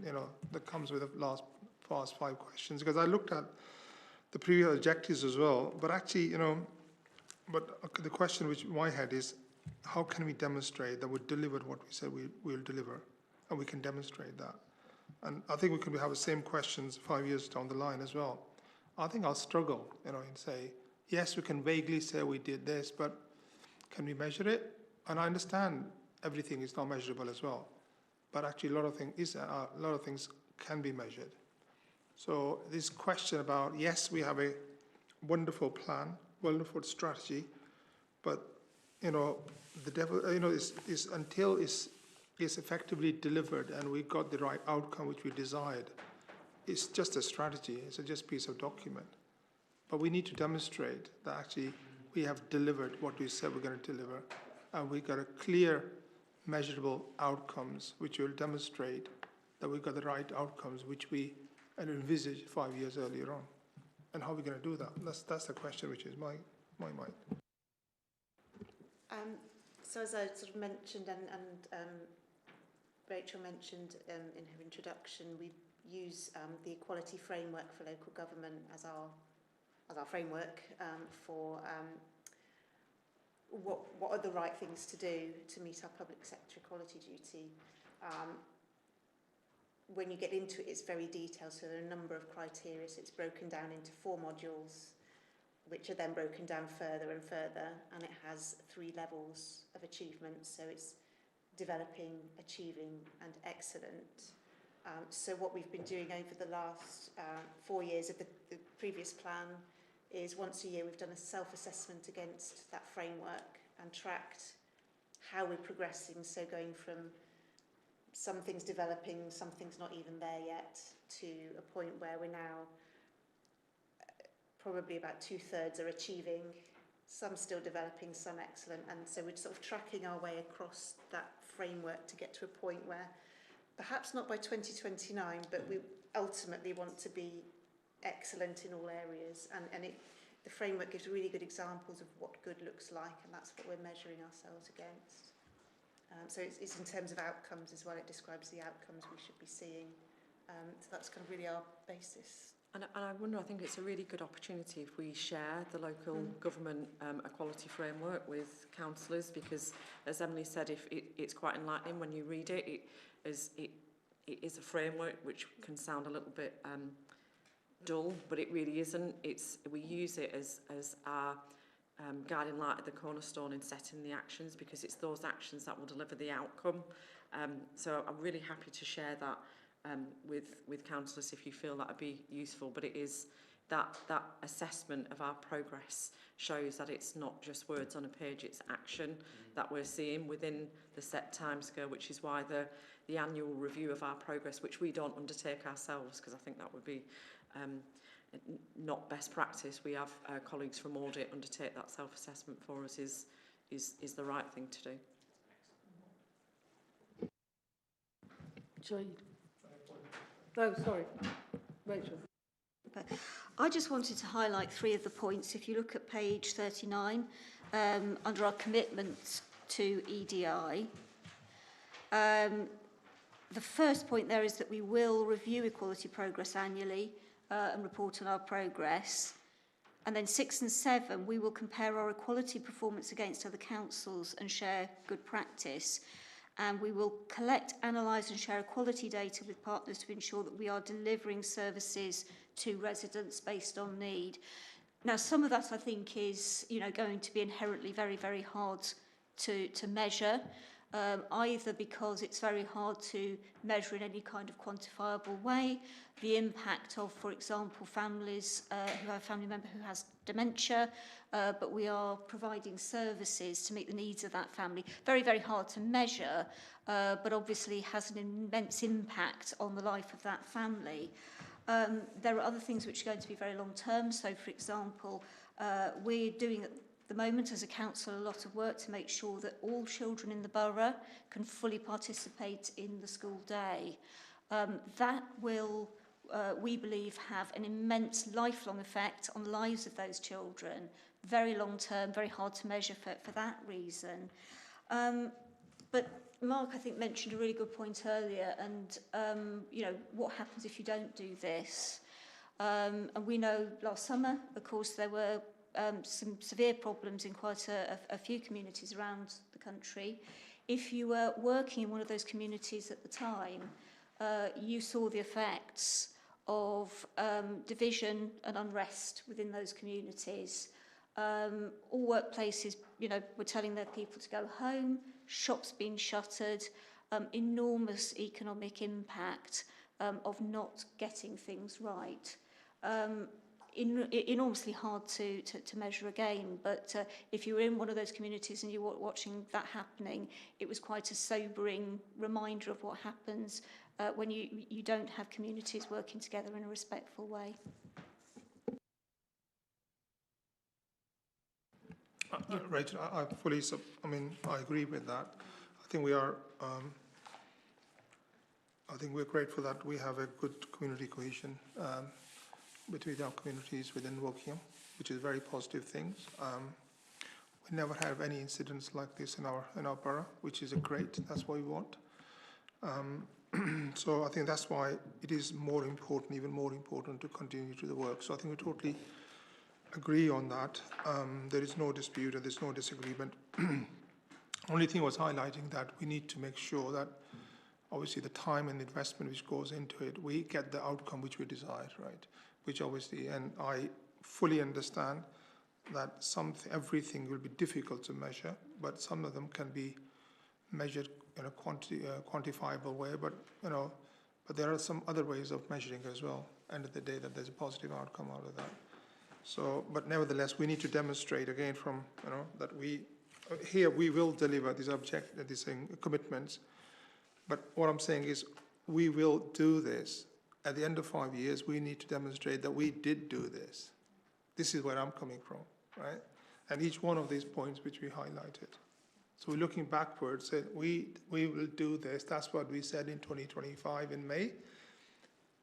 S9: that comes with the past 5 questions, because I looked at the previous objectives as well, but actually, but the question which in my head is, how can we demonstrate that we delivered what we said we will deliver, and we can demonstrate that? And I think we could have the same questions 5 years down the line as well. I think I'll struggle, and say, yes, we can vaguely say we did this, but can we measure it? And I understand everything is not measurable as well, but actually a lot of things can be measured. So this question about, yes, we have a wonderful plan, wonderful strategy, but the devil, is until it's effectively delivered and we got the right outcome which we desired, it's just a strategy. It's just a piece of document. But we need to demonstrate that actually we have delivered what we said we're going to deliver, and we got a clear, measurable outcomes which will demonstrate that we got the right outcomes which we envisaged 5 years earlier on. And how are we going to do that? That's the question which is my mind.
S12: So as I sort of mentioned, and Rachel mentioned in her introduction, we use the equality framework for local government as our framework for what are the right things to do to meet our public sector equality duty. When you get into it, it's very detailed, so there are a number of criteria. So it's broken down into 4 modules, which are then broken down further and further, and it has 3 levels of achievement. So it's developing, achieving, and excellent. So what we've been doing over the last 4 years of the previous plan is once a year we've done a self-assessment against that framework and tracked how we're progressing. So going from some things developing, some things not even there yet, to a point where we're now probably about 2/3 are achieving, some still developing, some excellent, and so we're sort of tracking our way across that framework to get to a point where perhaps not by 2029, but we ultimately want to be excellent in all areas, and the framework gives really good examples of what good looks like, and that's what we're measuring ourselves against. So it's in terms of outcomes as well. It describes the outcomes we should be seeing. So that's kind of really our basis.
S5: And I wonder, I think it's a really good opportunity if we share the local government equality framework with councillors, because as Emily said, if it's quite enlightening when you read it. It is a framework which can sound a little bit dull, but it really isn't. We use it as our guiding light at the cornerstone in setting the actions, because it's those actions that will deliver the outcome. So I'm really happy to share that with councillors if you feel that would be useful. But it is that assessment of our progress shows that it's not just words on a page, it's action that we're seeing within the set timescale, which is why the annual review of our progress, which we don't undertake ourselves, because I think that would be not best practice. We have colleagues from audit undertake that self-assessment for us, is the right thing to do.
S1: Jade. Oh, sorry, Rachel.
S11: I just wanted to highlight 3 of the points. If you look at page 39, under our commitment to EDI, the first point there is that we will review equality progress annually and report on our progress. And then 6 and 7, we will compare our equality performance against other councils and share good practice. And we will collect, analyse and share equality data with partners to ensure that we are delivering services to residents based on need. Now, some of that I think is, going to be inherently very, very hard to measure, either because it's very hard to measure in any kind of quantifiable way the impact of, for example, families who have a family member who has dementia, but we are providing services to meet the needs of that family. Very, very hard to measure, but obviously has an immense impact on the life of that family. There are other things which are going to be very long term. So, for example, we're doing at the moment as a council a lot of work to make sure that all children in the borough can fully participate in the school day. That will, we believe, have an immense lifelong effect on the lives of those children. Very long term, very hard to measure for that reason. But Mark, I think, mentioned a really good point earlier, and what happens if you don't do this? And we know last summer, of course, there were some severe problems in quite a few communities around the country. If you were working in one of those communities at the time, you saw the effects of division and unrest within those communities. All workplaces, were telling their people to go home, shops being shuttered, enormous economic impact of not getting things right. Enormously hard to measure again, but if you were in one of those communities and you were watching that happening, it was quite a sobering reminder of what happens when you don't have communities working together in a respectful way.
S9: Rachel, I fully, I agree with that. I think we're grateful that we have a good community cohesion between our communities within Woking, which is a very positive thing. We never have any incidents like this in our borough, which is great. That's what we want. So I think that's why it is more important, even more important, to continue to the work. So I think we totally agree on that. There is no dispute and there's no disagreement. Only thing was highlighting that we need to make sure that obviously the time and investment which goes into it, we get the outcome which we desire, right? Which obviously, and I fully understand that everything will be difficult to measure, but some of them can be measured in a quantifiable way, but there are some other ways of measuring as well, end of the day, that there's a positive outcome out of that. So, but nevertheless, we need to demonstrate again from, that we will deliver these commitments. But what I'm saying is we will do this. At the end of 5 years, we need to demonstrate that we did do this. This is where I'm coming from, right? And each one of these points which we highlighted. So we're looking backwards, saying we will do this. That's what we said in 2025 in May.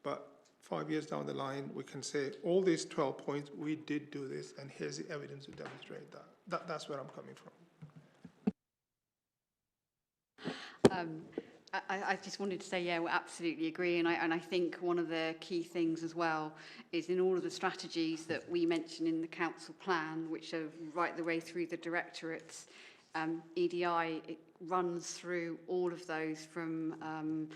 S9: But 5 years down the line, we can say all these 12 points, we did do this, and here's the evidence to demonstrate that. That's where I'm coming from.
S6: I just wanted to say, yeah, we absolutely agree. And I think one of the key things as well is in all of the strategies that we mention in the council plan, which are right the way through the directorates, EDI, it runs through all of those from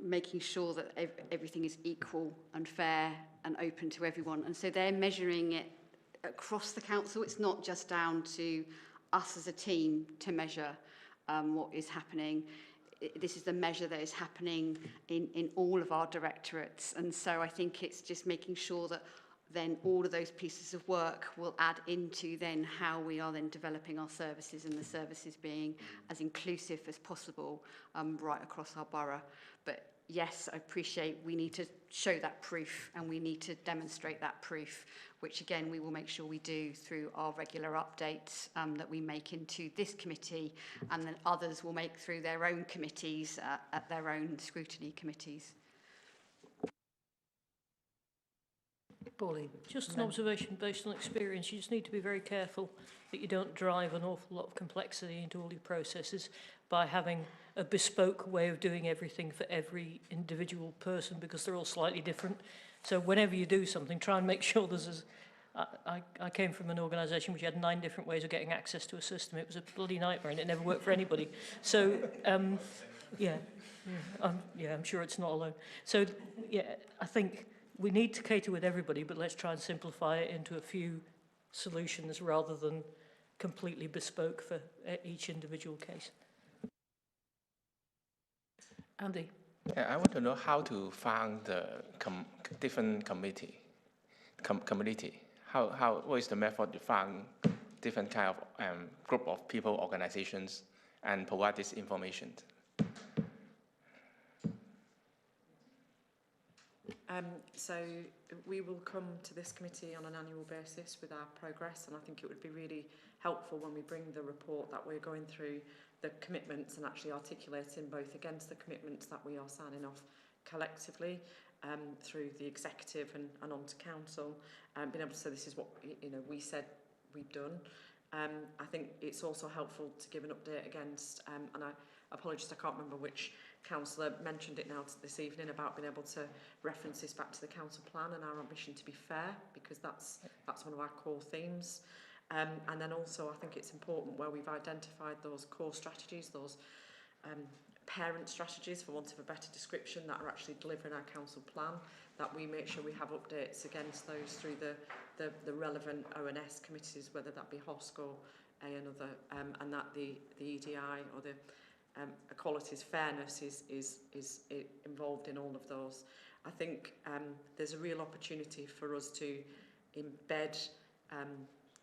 S6: making sure that everything is equal and fair and open to everyone. And so they're measuring it across the council. It's not just down to us as a team to measure what is happening. This is the measure that is happening in all of our directorates. And so I think it's just making sure that then all of those pieces of work will add into then how we are then developing our services, and the services being as inclusive as possible right across our borough. But yes, I appreciate we need to show that proof, and we need to demonstrate that proof, which again we will make sure we do through our regular updates that we make into this committee, and then others will make through their own committees at their own scrutiny committees.
S7: Pauline, just an observation based on experience. You just need to be very careful that you don't drive an awful lot of complexity into all your processes by having a bespoke way of doing everything for every individual person, because they're all slightly different. So whenever you do something, try and make sure there's I came from an organisation which had 9 different ways of getting access to a system. It was a bloody nightmare, and it never worked for anybody. So, I'm sure it's not alone. So, yeah, I think we need to cater with everybody, but let's try and simplify it into a few solutions rather than completely bespoke for each individual case. Andy?
S14: Yeah, I want to know how to find the different community. What is the method to find different kind of group of people, organizations, and provide this information?
S5: So we will come to this committee on an annual basis with our progress, and I think it would be really helpful when we bring the report that we're going through the commitments and actually articulating both against the commitments that we are signing off collectively through the executive and on to council, being able to say this is what we said we've done. I think it's also helpful to give an update against, and I apologise, I can't remember which councillor mentioned it now this evening about being able to reference this back to the council plan and our ambition to be fair, because that's one of our core themes. And then also I think it's important where we've identified those core strategies, those parent strategies, for want of a better description, that are actually delivering our council plan, that we make sure we have updates against those through the relevant ONS committees, whether that be HOSC or another, and that the EDI or the equalities, fairness is involved in all of those. I think there's a real opportunity for us to embed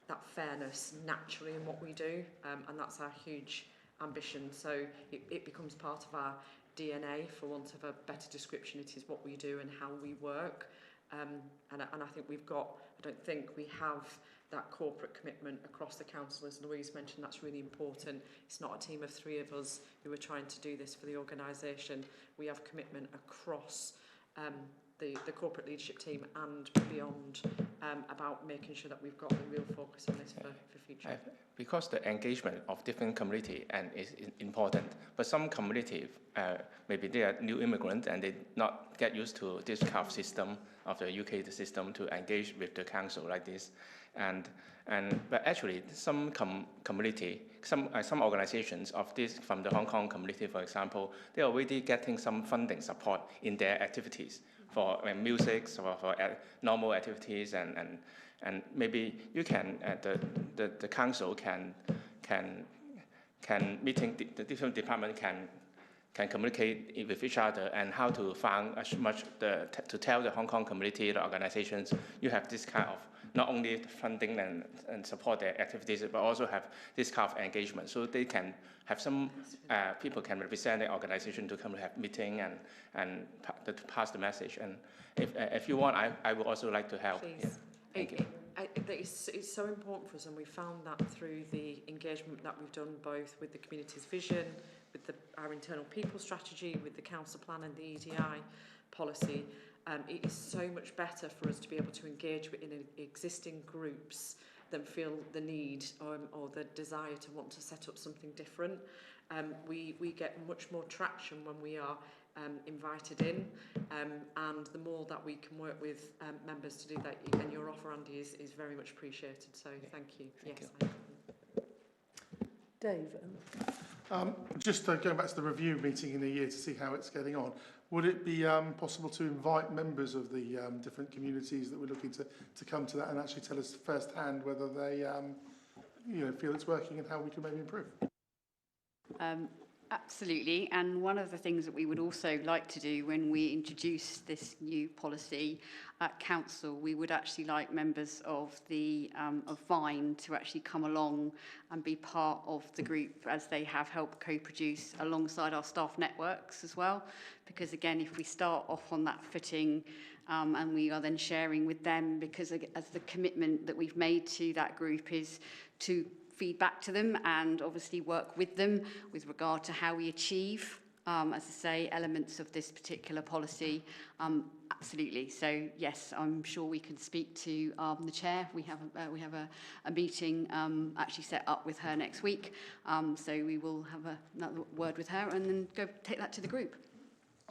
S5: that fairness naturally in what we do, and that's our huge ambition. So it becomes part of our DNA, for want of a better description. It is what we do and how we work, and I think I don't think we have that corporate commitment across the council. As Louise mentioned, that's really important. It's not a team of 3 of us who are trying to do this for the organisation. We have commitment across the corporate leadership team and beyond, about making sure that we've got a real focus on this for future.
S14: Because the engagement of different community is important, but some community, maybe they are new immigrants and they not get used to this kind of system of the UK system to engage with the council like this. But actually some community, some organizations of this from the Hong Kong community, for example, they're already getting some funding support in their activities for music, for normal activities, and maybe you can the council can meeting the different department can communicate with each other, and how to find as much to tell the Hong Kong community, the organizations, you have this kind of not only funding and support their activities, but also have this kind of engagement, so they can have some people can represent the organization to come to have meeting and to pass the message. And if you want, I would also like to help.
S5: Please.
S14: Yeah. Thank you.
S5: It's so important for us, and we found that through the engagement that we've done both with the community's vision, with our internal people strategy, with the council plan and the EDI policy. It is so much better for us to be able to engage in existing groups than feel the need or the desire to want to set up something different. we get much more traction when we are invited in, and the more that we can work with members to do that, and your offer, Andy, is very much appreciated, so thank you.
S1: Dave?
S10: Just going back to the review meeting in a year to see how it's getting on, would it be possible to invite members of the different communities that we're looking to come to that and actually tell us firsthand whether they feel it's working and how we can maybe improve?
S6: Absolutely, and one of the things that we would also like to do when we introduce this new policy at council, we would actually like members of the of Vine to actually come along and be part of the group, as they have helped co-produce alongside our staff networks as well. Because again, if we start off on that footing and we are then sharing with them, because as the commitment that we've made to that group is to feed back to them and obviously work with them with regard to how we achieve, as I say, elements of this particular policy. Absolutely. So yes, I'm sure we can speak to the chair. We have a meeting actually set up with her next week. So we will have another word with her and then go take that to the group.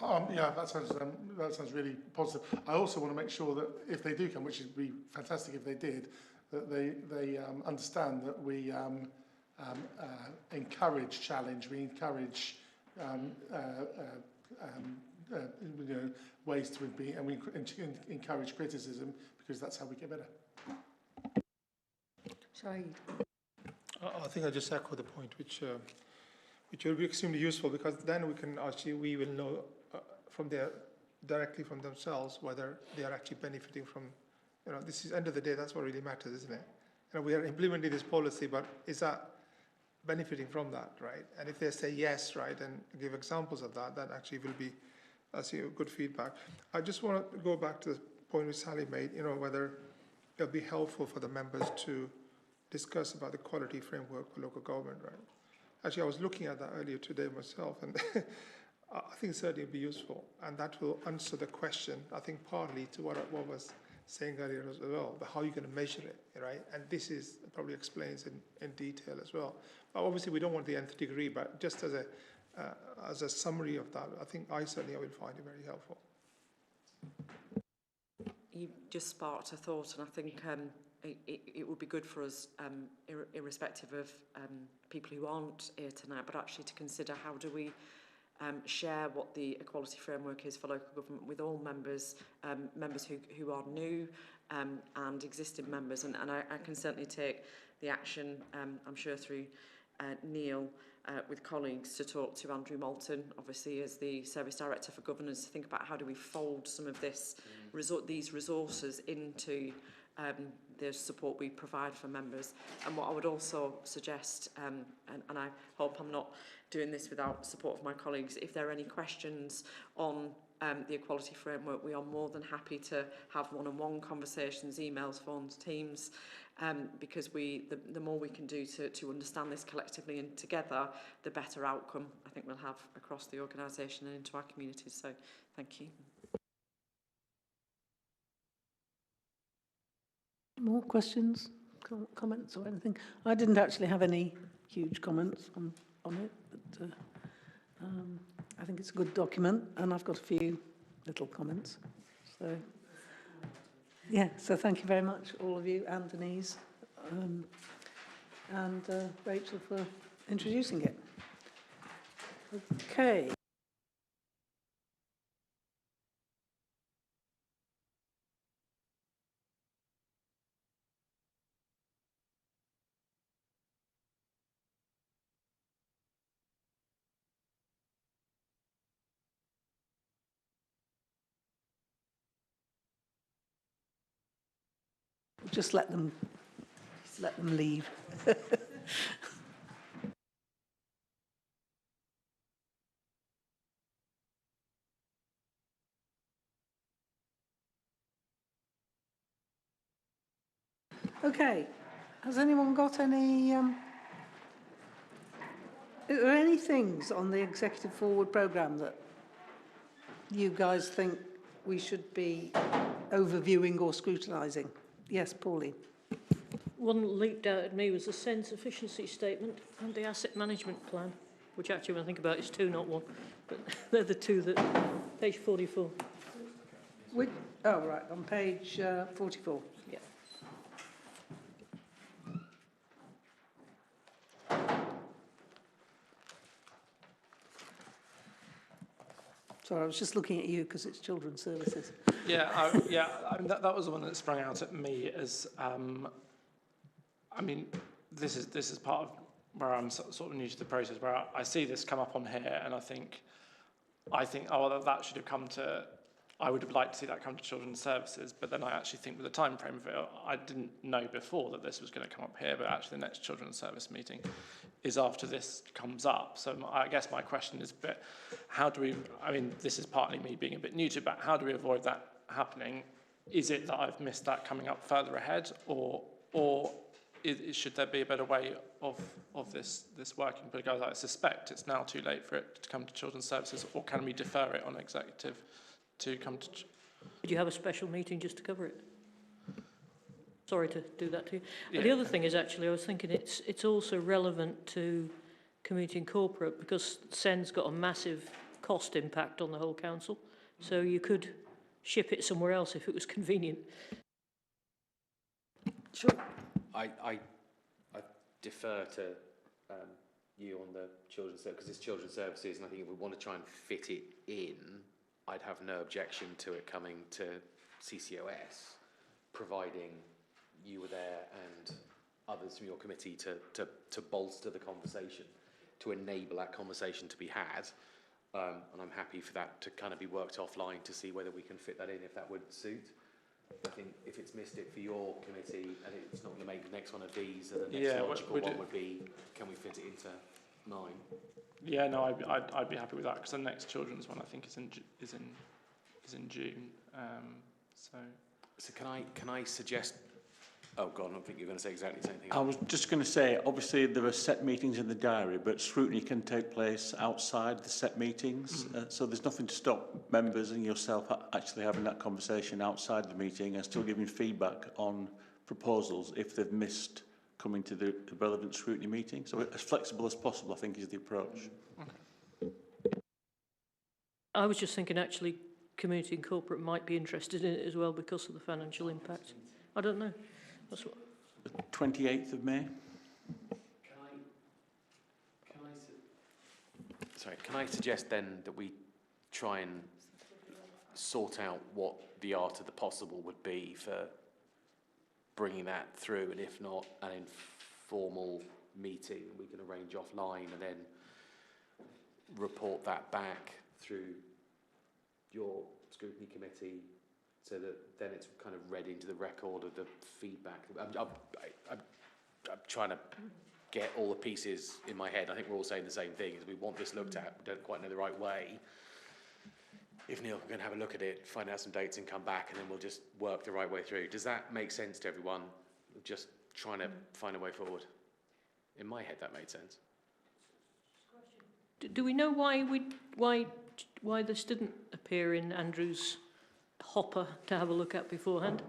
S10: Yeah, that sounds really positive. I also want to make sure that if they do come, which would be fantastic if they did, that they understand that we encourage challenge, we encourage ways to be, and we encourage criticism, because that's how we get better.
S1: Sorry.
S9: I think I just echo the point, which will be extremely useful, because then we will know directly from themselves whether they are actually benefiting from. This is end of the day. That's what really matters, isn't it? We are implementing this policy, but is that benefiting from that, right? And if they say yes, right, and give examples of that, that actually will be, I see, good feedback. I just want to go back to the point which Sally made. Whether it'll be helpful for the members to discuss about the quality framework for local government, right? Actually, I was looking at that earlier today myself, and I think certainly it'll be useful, and that will answer the question, I think, partly to what was saying earlier as well, but how are you going to measure it, right? And this probably explains in detail as well. But obviously, we don't want the nth degree, but just as a summary of that, I think I certainly will find it very helpful.
S5: You just sparked a thought, and I think it would be good for us, irrespective of people who aren't here tonight, but actually to consider how do we share what the equality framework is for local government with all members, members who are new and existing members. And I can certainly take the action, I'm sure through Neil, with colleagues, to talk to Andrew Moulton, obviously as the Service Director for Governance, to think about how do we fold some of these resources into the support we provide for members. And what I would also suggest, and I hope I'm not doing this without support of my colleagues, if there are any questions on the equality framework, we are more than happy to have one-on-one conversations, emails, phones, Teams, because the more we can do to understand this collectively and together, the better outcome I think we'll have across the organisation and into our communities. So thank you.
S1: More questions, comments or anything? I didn't actually have any huge comments on it, but I think it's a good document, and I've got a few little comments. So, yeah, so thank you very much, all of you, and Denise, and Rachel for introducing it. Okay. Just let them leave. Okay. Has anyone got any? Are there any things on the Executive Forward programme that you guys think we should be overviewing or scrutinising? Yes, Pauline.
S7: One that leaped out at me was the SENS efficiency statement and the asset management plan. which actually, when I think about it, is 2, not 1. But they're the 2 that, page 44.
S1: Which, oh, right, on page 44.
S7: Yeah.
S1: Sorry, I was just looking at you because it's children's services.
S15: Yeah, I mean, that was the one that sprung out at me as, I mean, this is part of where I'm sort of new to the process, where I see this come up on here, and I think, oh, well, that should have come to, I would have liked to see that come to children's services, but then I actually think with the time frame of it, I didn't know before that this was going to come up here, but actually the next children's service meeting is after this comes up. So I guess my question is, but how do we, I mean, this is partly me being a bit new to it, but how do we avoid that happening? Is it that I've missed that coming up further ahead, or should there be a better way of this working? Because I suspect it's now too late for it to come to children's services, or can we defer it on executive to come to...
S7: Did you have a special meeting just to cover it? Sorry to do that to you.
S15: Yeah.
S7: The other thing is actually, I was thinking it's also relevant to community and corporate, because SEND's got a massive cost impact on the whole council. So you could ship it somewhere else if it was convenient.
S1: Sure.
S8: I defer to you on the children's service, because it's children's services, and I think if we want to try and fit it in, I'd have no objection to it coming to CCOS, providing you were there and others from your committee to bolster the conversation, to enable that conversation to be had. And I'm happy for that to kind of be worked offline to see whether we can fit that in, if that would suit. I think if it's missed it for your committee and it's not going to make the next one of these, then the next logical one would be, can we fit it into mine?
S15: Yeah, no, I'd be happy with that, because the next children's one I think is in June.
S8: So can I suggest? Oh God, I don't think you're going to say exactly the same thing.
S2: I was just going to say, obviously there are set meetings in the diary, but scrutiny can take place outside the set meetings. So there's nothing to stop members and yourself actually having that conversation outside the meeting and still giving feedback on proposals if they've missed coming to the relevant scrutiny meeting. So as flexible as possible, I think, is the approach.
S15: Okay.
S7: I was just thinking actually community and corporate might be interested in it as well because of the financial impact. I don't know. That's what...
S2: The 28th of May.
S8: Can I suggest then that we try and sort out what the art of the possible would be for bringing that through, and if not, an informal meeting we can arrange offline and then report that back through your scrutiny committee, so that then it's kind of read into the record of the feedback. I'm trying to get all the pieces in my head. I think we're all saying the same thing, is we want this looked at, we don't quite know the right way. If Neil can have a look at it, find out some dates and come back, and then we'll just work the right way through. Does that make sense to everyone? Just trying to find a way forward. In my head, that made sense.
S7: Do we know why this didn't appear in Andrew's hopper to have a look at beforehand?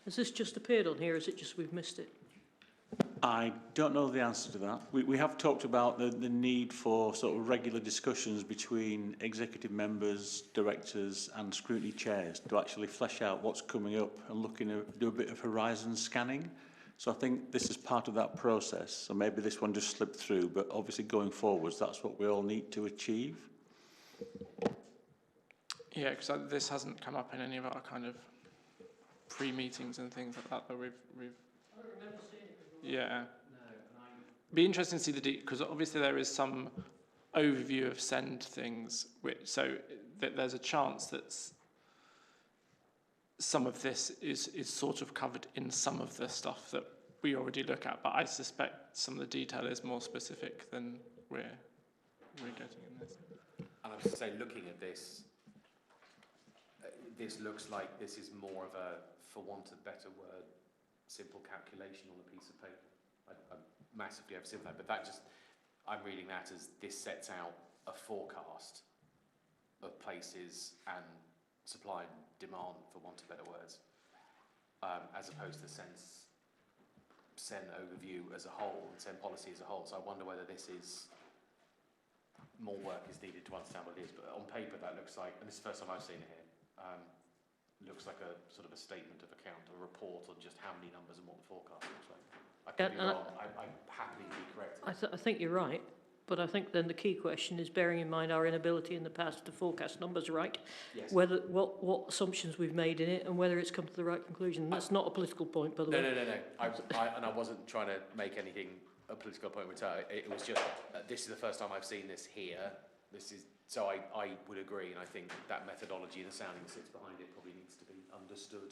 S7: Has this just appeared on here, or is it just we've missed it?
S2: I don't know the answer to that. We have talked about the need for sort of regular discussions between executive members, directors and scrutiny chairs to actually flesh out what's coming up and do a bit of horizon scanning. So I think this is part of that process. So maybe this one just slipped through, but obviously going forwards, that's what we all need to achieve.
S15: Yeah, because this hasn't come up in any of our kind of pre-meetings and things like that we've I don't remember seeing it before. Yeah. No, be interesting to see because obviously there is some overview of send things, so there's a chance that some of this is sort of covered in some of the stuff that we already look at, but I suspect some of the detail is more specific than we're getting in this.
S8: And I was to say, looking at this, this looks like this is more of a, for want of a better word, simple calculation on a piece of paper. I massively oversimplify, but that just, I'm reading that as this sets out a forecast of places and supply and demand, for want of better words, as opposed to SEN overview as a whole and SEN policy as a whole. So I wonder whether this is more work is needed to understand what it is, but on paper that looks like, and this is the first time I've seen it here, looks like a sort of a statement of account, a report on just how many numbers and what the forecast looks like. I could be wrong. I'm happy to be corrected.
S7: I think you're right, but I think then the key question is bearing in mind our inability in the past to forecast numbers right,
S8: Yes.
S7: whether what assumptions we've made in it and whether it's come to the right conclusion. That's not a political point, by the way.
S8: No. And I wasn't trying to make anything a political appointment. It was just, this is the first time I've seen this here. So I would agree, and I think that methodology and the sounding that sits behind it probably needs to be understood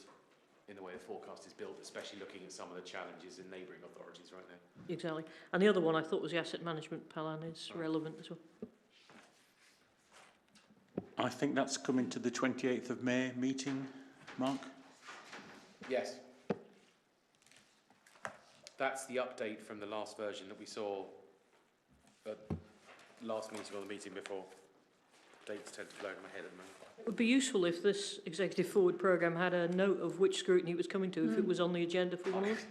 S8: in the way the forecast is built, especially looking at some of the challenges in neighbouring authorities right now.
S7: Exactly. And the other one I thought was the asset management plan is relevant as well.
S2: I think that's coming to the 28th of May meeting, Mark?
S8: Yes. That's the update from the last version that we saw at last meeting or the meeting before. Dates tend to blow in my head at the moment.
S7: It would be useful if this executive forward programme had a note of which scrutiny it was coming to, if it was on the agenda for one of us.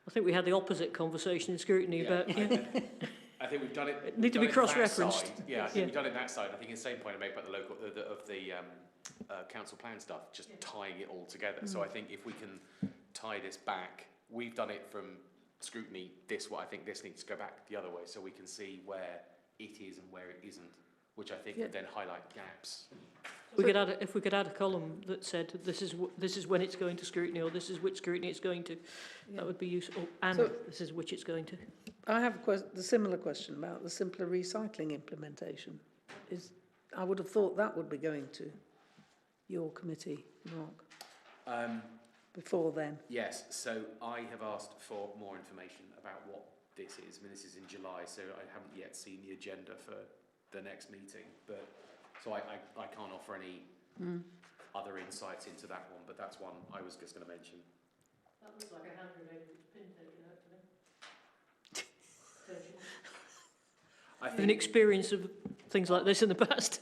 S7: I think we had the opposite conversation in scrutiny about...
S8: I think we've done it.
S7: Need to be cross-referenced.
S8: Yeah, I think we've done it that side. I think the same point I made about the local council plan stuff, just tying it all together. So I think if we can tie this back, we've done it from scrutiny. I think this needs to go back the other way, so we can see where it is and where it isn't, which I think would then highlight gaps.
S7: If we could add a column that said this is when it's going to scrutiny, or this is which scrutiny it's going to, that would be useful. And this is which it's going to.
S1: I have the similar question about the simpler recycling implementation. I would have thought that would be going to your committee, Mark. Before then.
S8: Yes. So I have asked for more information about what this is. I mean, this is in July, so I haven't yet seen the agenda for the next meeting, but. So I can't offer any other insights into that one, but that's one I was just going to mention.
S7: That looks like a hand grenade with its pin taken out today. I have an experience of things like this in the past.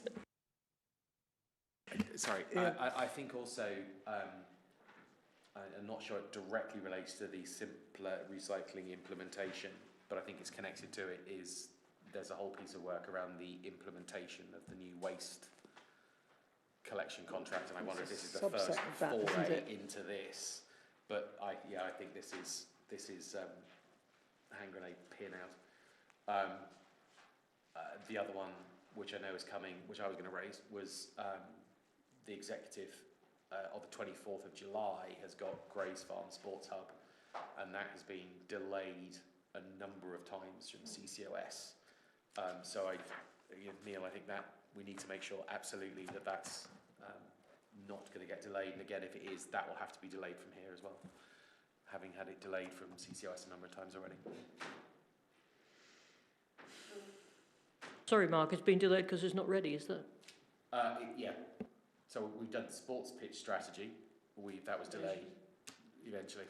S8: Sorry, I think also, I'm not sure it directly relates to the simpler recycling implementation, but I think it's connected to it, is there's a whole piece of work around the implementation of the new waste collection contract, and I wonder if this is the first foray into this. But I think this is hand grenade pin out. The other one, which I know is coming, which I was going to raise, was the executive of the 24th of July has got Grays Farm Sports Hub, and that has been delayed a number of times from CCOS. So Neil, I think that we need to make sure absolutely that that's not going to get delayed. And again, if it is, that will have to be delayed from here as well, having had it delayed from CCOS a number of times already.
S7: Sorry, Mark, it's been delayed because it's not ready, is that?
S8: Yeah. So we've done the sports pitch strategy. That was delayed eventually.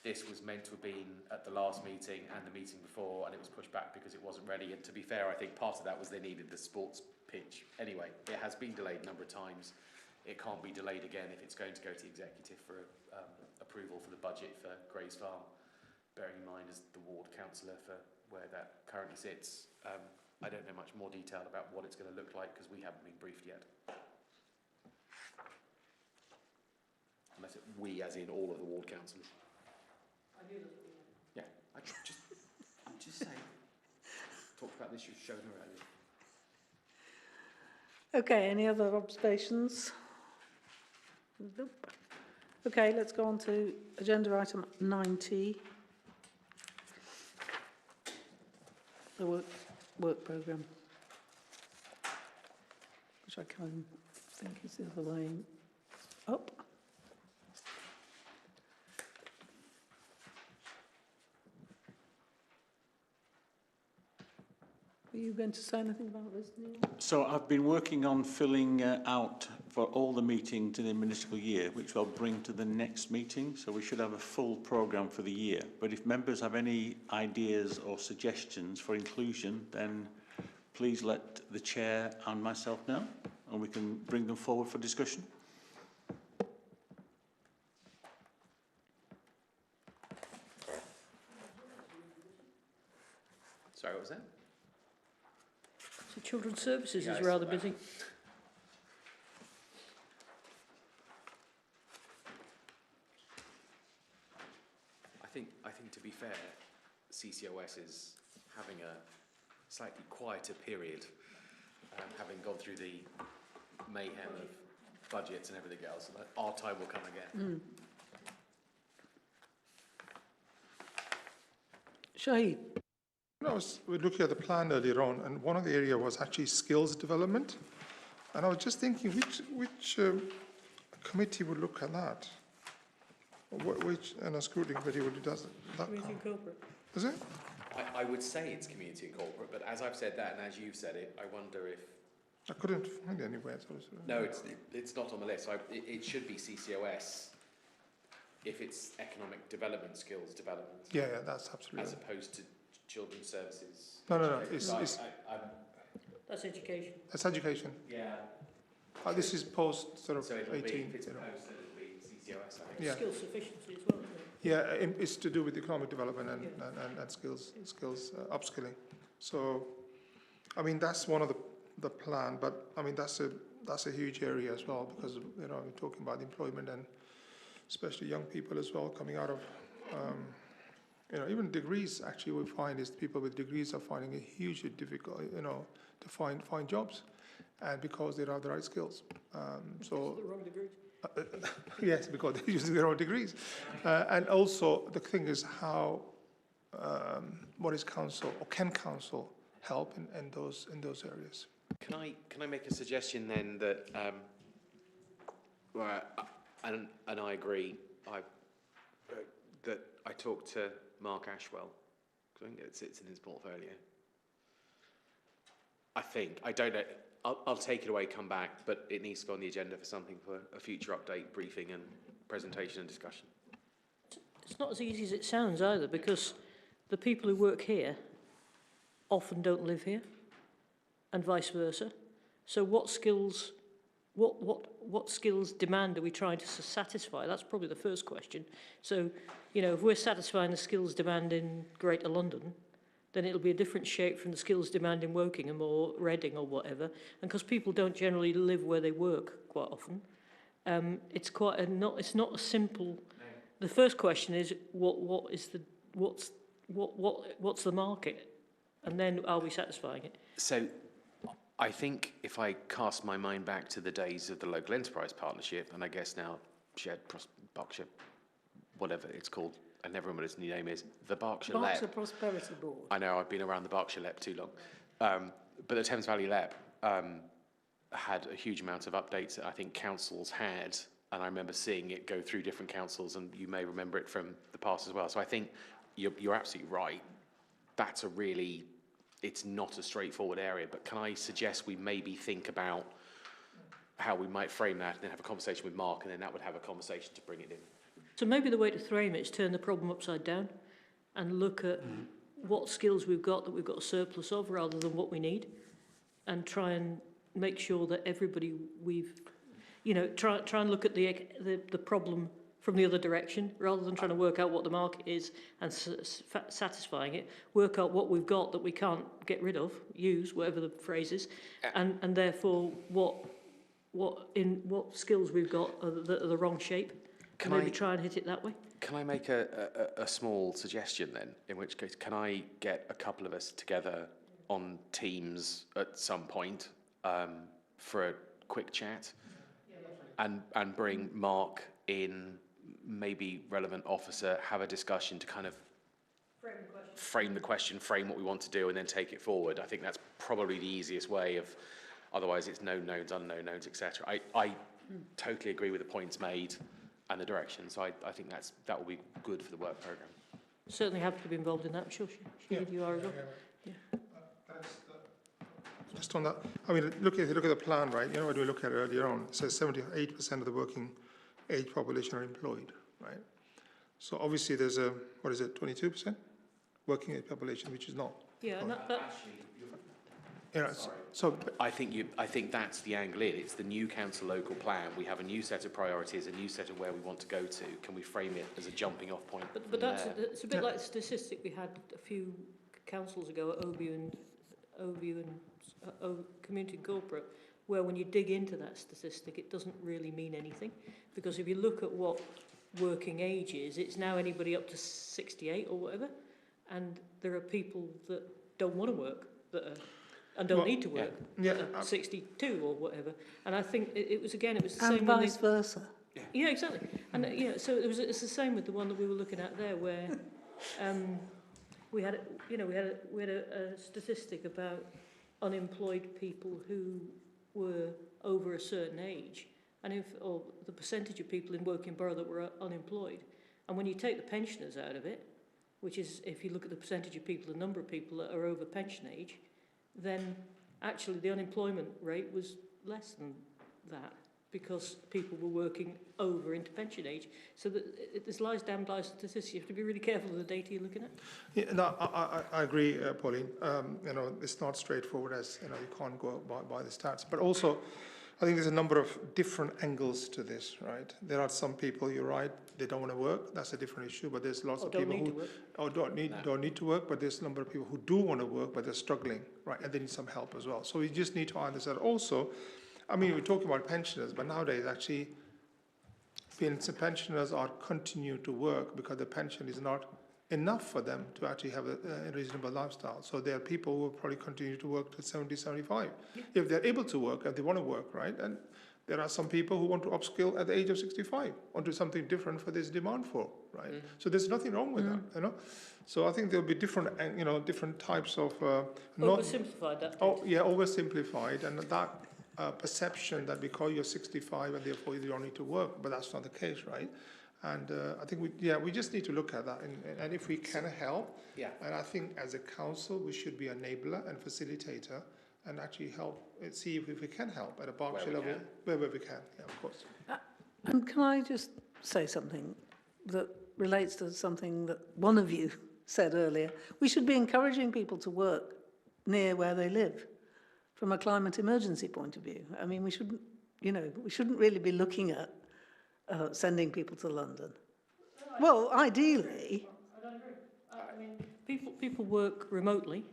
S8: This was meant to have been at the last meeting and the meeting before, and it was pushed back because it wasn't ready. And to be fair, I think part of that was they needed the sports pitch. Anyway, it has been delayed a number of times. It can't be delayed again if it's going to go to the executive for approval for the budget for Grays Farm, bearing in mind as the ward councillor for where that currently sits. I don't know much more detail about what it's going to look like because we haven't been briefed yet. Unless we, as in all of the ward councillors. Yeah, I'm just saying. Talked about this, you've shown her earlier.
S1: Okay, any other observations? Nope. Okay, let's go on to agenda item 90. The work programme, which I kind of think is the other way up. Are you going to say anything about this, Neil?
S2: So I've been working on filling out for all the meetings in the municipal year, which I'll bring to the next meeting. So we should have a full programme for the year. But if members have any ideas or suggestions for inclusion, then please let the chair and myself know, and we can bring them forward for discussion.
S8: Sorry, what was that?
S7: So Children's Services
S8: Yeah,
S7: is
S8: I saw
S7: rather
S8: that.
S7: busy.
S8: I think to be fair, CCOS is having a slightly quieter period, having gone through the mayhem of budgets and everything else. And our time will come again.
S1: Shahid?
S9: We were looking at the plan earlier on, and one of the area was actually skills development. And I was just thinking, which committee would look at that? And a scrutiny committee would do that?
S7: Community and corporate.
S9: Is it?
S8: I would say it's community and corporate, but as I've said that and as you've said it, I wonder if...
S9: I couldn't find it anywhere.
S8: No, it's not on the list. It should be CCOS if it's economic development, skills development.
S9: Yeah, that's absolutely.
S8: As opposed to children's services.
S9: No.
S7: That's education.
S9: That's education.
S8: Yeah.
S9: This is post sort of
S8: So it'll
S9: 18.
S8: be, if it's post, it'll be CCOS, I think.
S9: Yeah.
S7: Skills sufficiency as well, isn't it?
S9: Yeah, it's to do with economic development and skills upskilling. So, I mean, that's one of the plan, but I mean that's a huge area as well, because we're talking about employment and especially young people as well coming out of even degrees. Actually, we find is people with degrees are finding it hugely difficult to find jobs, and because they don't have the right skills. So
S7: The wrong degrees.
S9: yes, because they're using their own degrees. And also, the thing is how, what is council, or can council help in those areas?
S8: Can I make a suggestion then that, and I agree, that I talked to Mark Ashwell, because I think it sits in his portfolio. I don't know, I'll take it away, come back, but it needs to go on the agenda for something for a future update, briefing and presentation and discussion.
S7: It's not as easy as it sounds either, because the people who work here often don't live here, and vice versa. So what skills demand are we trying to satisfy? That's probably the first question. So, if we're satisfying the skills demand in Greater London, then it'll be a different shape from the skills demand in Wokingham or Reading or whatever. And because people don't generally live where they work quite often, it's not a simple. The first question is what's the market, and then are we satisfying it?
S8: So, I think if I cast my mind back to the days of the local enterprise partnership, and I guess now shared Berkshire, whatever it's called, I never remember what its new name is, the Berkshire LEP.
S1: Berkshire Prosperity Board.
S8: I know, I've been around the Berkshire LEP too long. But the Thames Valley LEP had a huge amount of updates that I think councils had, and I remember seeing it go through different councils, and you may remember it from the past as well. So I think you're absolutely right. That's it's not a straightforward area, but can I suggest we maybe think about how we might frame that and then have a conversation with Mark, and then that would have a conversation to bring it in.
S7: So maybe the way to frame it is turn the problem upside down and look at what skills we've got that we've got a surplus of rather than what we need, and try and make sure that everybody try and look at the problem from the other direction rather than trying to work out what the market is and satisfying it. Work out what we've got that we can't get rid of, use whatever the phrase is, and therefore what skills we've got that are the wrong shape. Maybe try and hit it that way.
S8: Can I make a small suggestion then? In which case, can I get a couple of us together on Teams at some point for a quick chat, and bring Mark in, maybe relevant officer, have a discussion to kind of frame the question, frame what we want to do, and then take it forward. I think that's probably the easiest way of. Otherwise, it's known knowns, unknown knowns, etc. I totally agree with the points made and the direction. So I think that will be good for the work programme.
S7: Certainly happy to be involved in that. I'm sure you are as well. Yeah.
S9: Just on that, I mean, if you look at the plan, right? When we look at it earlier on, it says 78% of the working age population are employed, right? So obviously there's 22% working age population, which is not.
S7: Yeah, and that
S9: so
S8: I think that's the angle in. It's the new council local plan. We have a new set of priorities, a new set of where we want to go to. Can we frame it as a jumping off point?
S7: But it's a bit like the statistic we had a few councils ago at Obu and community and corporate, where when you dig into that statistic, it doesn't really mean anything. Because if you look at what working age is, it's now anybody up to 68 or whatever, and there are people that don't want to work, that are, and don't need to work, that are 62 or whatever. And I think it was, again, it was the same.
S1: And vice versa.
S7: Yeah, exactly. And so it's the same with the one that we were looking at there, where we had a statistic about unemployed people who were over a certain age, and or the percentage of people in working borough that were unemployed. And when you take the pensioners out of it, which is, if you look at the percentage of people, the number of people that are over pension age, then actually the unemployment rate was less than that, because people were working over into pension age. So that this lies down by statistics. You have to be really careful of the data you're looking at.
S9: Yeah, no, I agree, Pauline. You know, it's not straightforward, as you know, you can't go by the stats. But also, I think there's a number of different angles to this, right? There are some people, you're right, they don't want to work. That's a different issue. But there's lots of people who don't need to work. But there's a number of people who do want to work, but they're struggling, right? And they need some help as well. So we just need to understand also. I mean, we're talking about pensioners, but nowadays actually pensioners are continue to work because the pension is not enough for them to actually have a reasonable lifestyle. So there are people who will probably continue to work till 70, 75. Yeah. If they're able to work, if they want to work, right? And there are some people who want to upskill at the age of 65, onto something different for this demand for, right? Mm-hmm. So there's nothing wrong with that, you know? So I think there'll be different, you know, different types of...
S7: oversimplified, that.
S9: Oh, yeah, oversimplified, and that... perception that because you're 65 and therefore you don't need to work, but that's not the case, right? And I think we just need to look at that, and if we can help, and I think as a council we should be enabler and facilitator, and actually help, see if we can help at a Berkshire level, wherever we can, of course.
S1: And can I just say something that relates to something that one of you said earlier? We should be encouraging people to work near where they live, from a climate emergency point of view. I mean, we shouldn't really be looking at sending people to London. Well, ideally.
S7: I don't agree. I mean, people work remotely.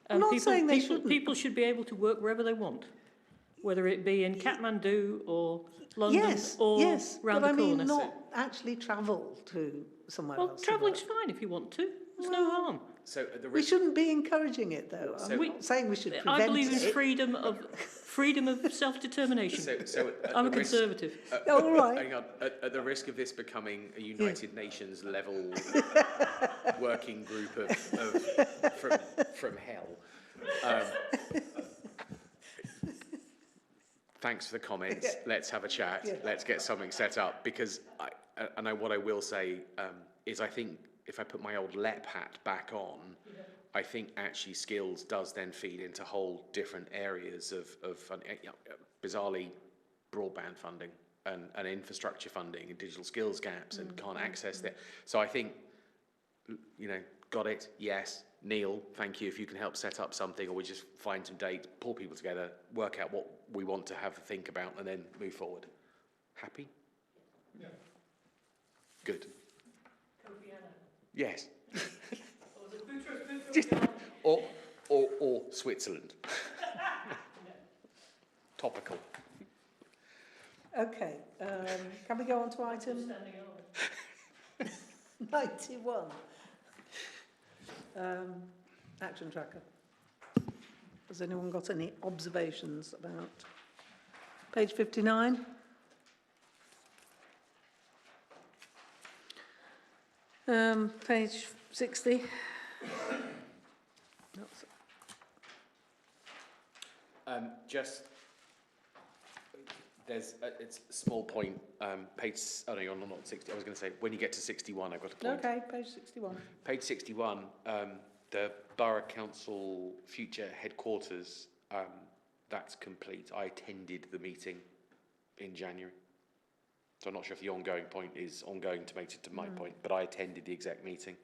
S1: I'm not saying they shouldn't.
S7: People should be able to work wherever they want, whether it be in Kathmandu or London or round the corner.
S1: But I mean, not actually travel to somewhere else.
S7: Well, travelling's fine if you want to. There's no harm.
S8: So
S1: we shouldn't be encouraging it, though. I'm not saying we should prevent it.
S7: I believe in freedom of self-determination. So I'm a conservative.
S1: All right.
S8: Hang on. At the risk of this becoming a United Nations level working group from hell. Thanks for the comments. Let's have a chat. Let's get something set up, because what I will say is, I think if I put my old LEP hat back on, I think actually skills does then feed into whole different areas of bizarrely, broadband funding and infrastructure funding and digital skills gaps and can't access that. So I think, got it, yes. Neil, thank you. If you can help set up something, or we just find some dates, pull people together, work out what we want to have a think about, and then move forward. Happy? Yeah. Good. Yes. or Switzerland. Topical.
S1: Okay. Can we go on to item 91? Action tracker. Has anyone got any observations about page 59? Page 60.
S8: It's a small point, page, no, not 60, I was going to say, when you get to 61, I've got a point.
S1: Okay, page 61.
S8: Page 61, the Borough Council future headquarters, that's complete. I attended the meeting in January. So I'm not sure if the ongoing point is ongoing to make it to my point, but I attended the exec meeting.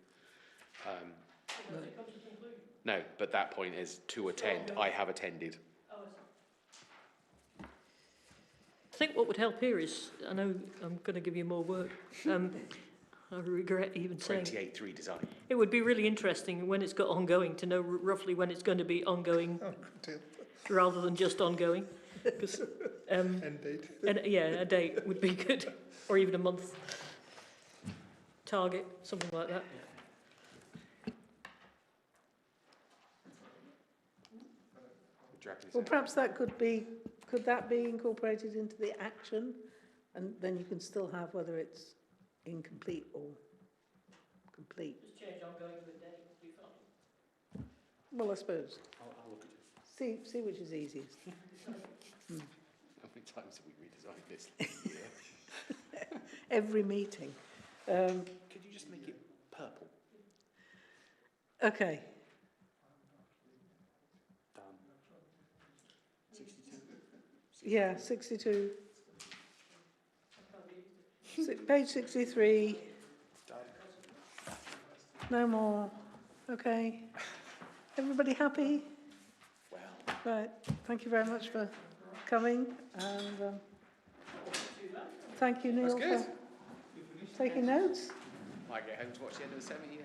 S8: No, but that point is to attend. I have attended.
S7: I think what would help here is, I know I'm going to give you more work. I regret even saying
S8: 28.3 design.
S7: It would be really interesting when it's got ongoing to know roughly when it's going to be ongoing rather than just ongoing. 'Cause,
S4: End date.
S7: yeah, a date would be good, or even a month target, something like that.
S1: Well, perhaps that could that be incorporated into the action? And then you can still have whether it's incomplete or complete.
S7: Just change ongoing to a date, would be fine.
S1: Well, I suppose.
S8: I'll look at it.
S1: See which is easiest.
S8: How many times have we redesigned this?
S1: Every meeting.
S8: Could you just make it purple?
S1: Okay.
S8: Done. 62.
S1: Yeah, 62. Page 63.
S8: Done.
S1: No more. Okay. Everybody happy?
S8: Well.
S1: Right. Thank you very much for coming. And thank you, Neil, for taking notes.
S8: Might get home to watch the end of the semi.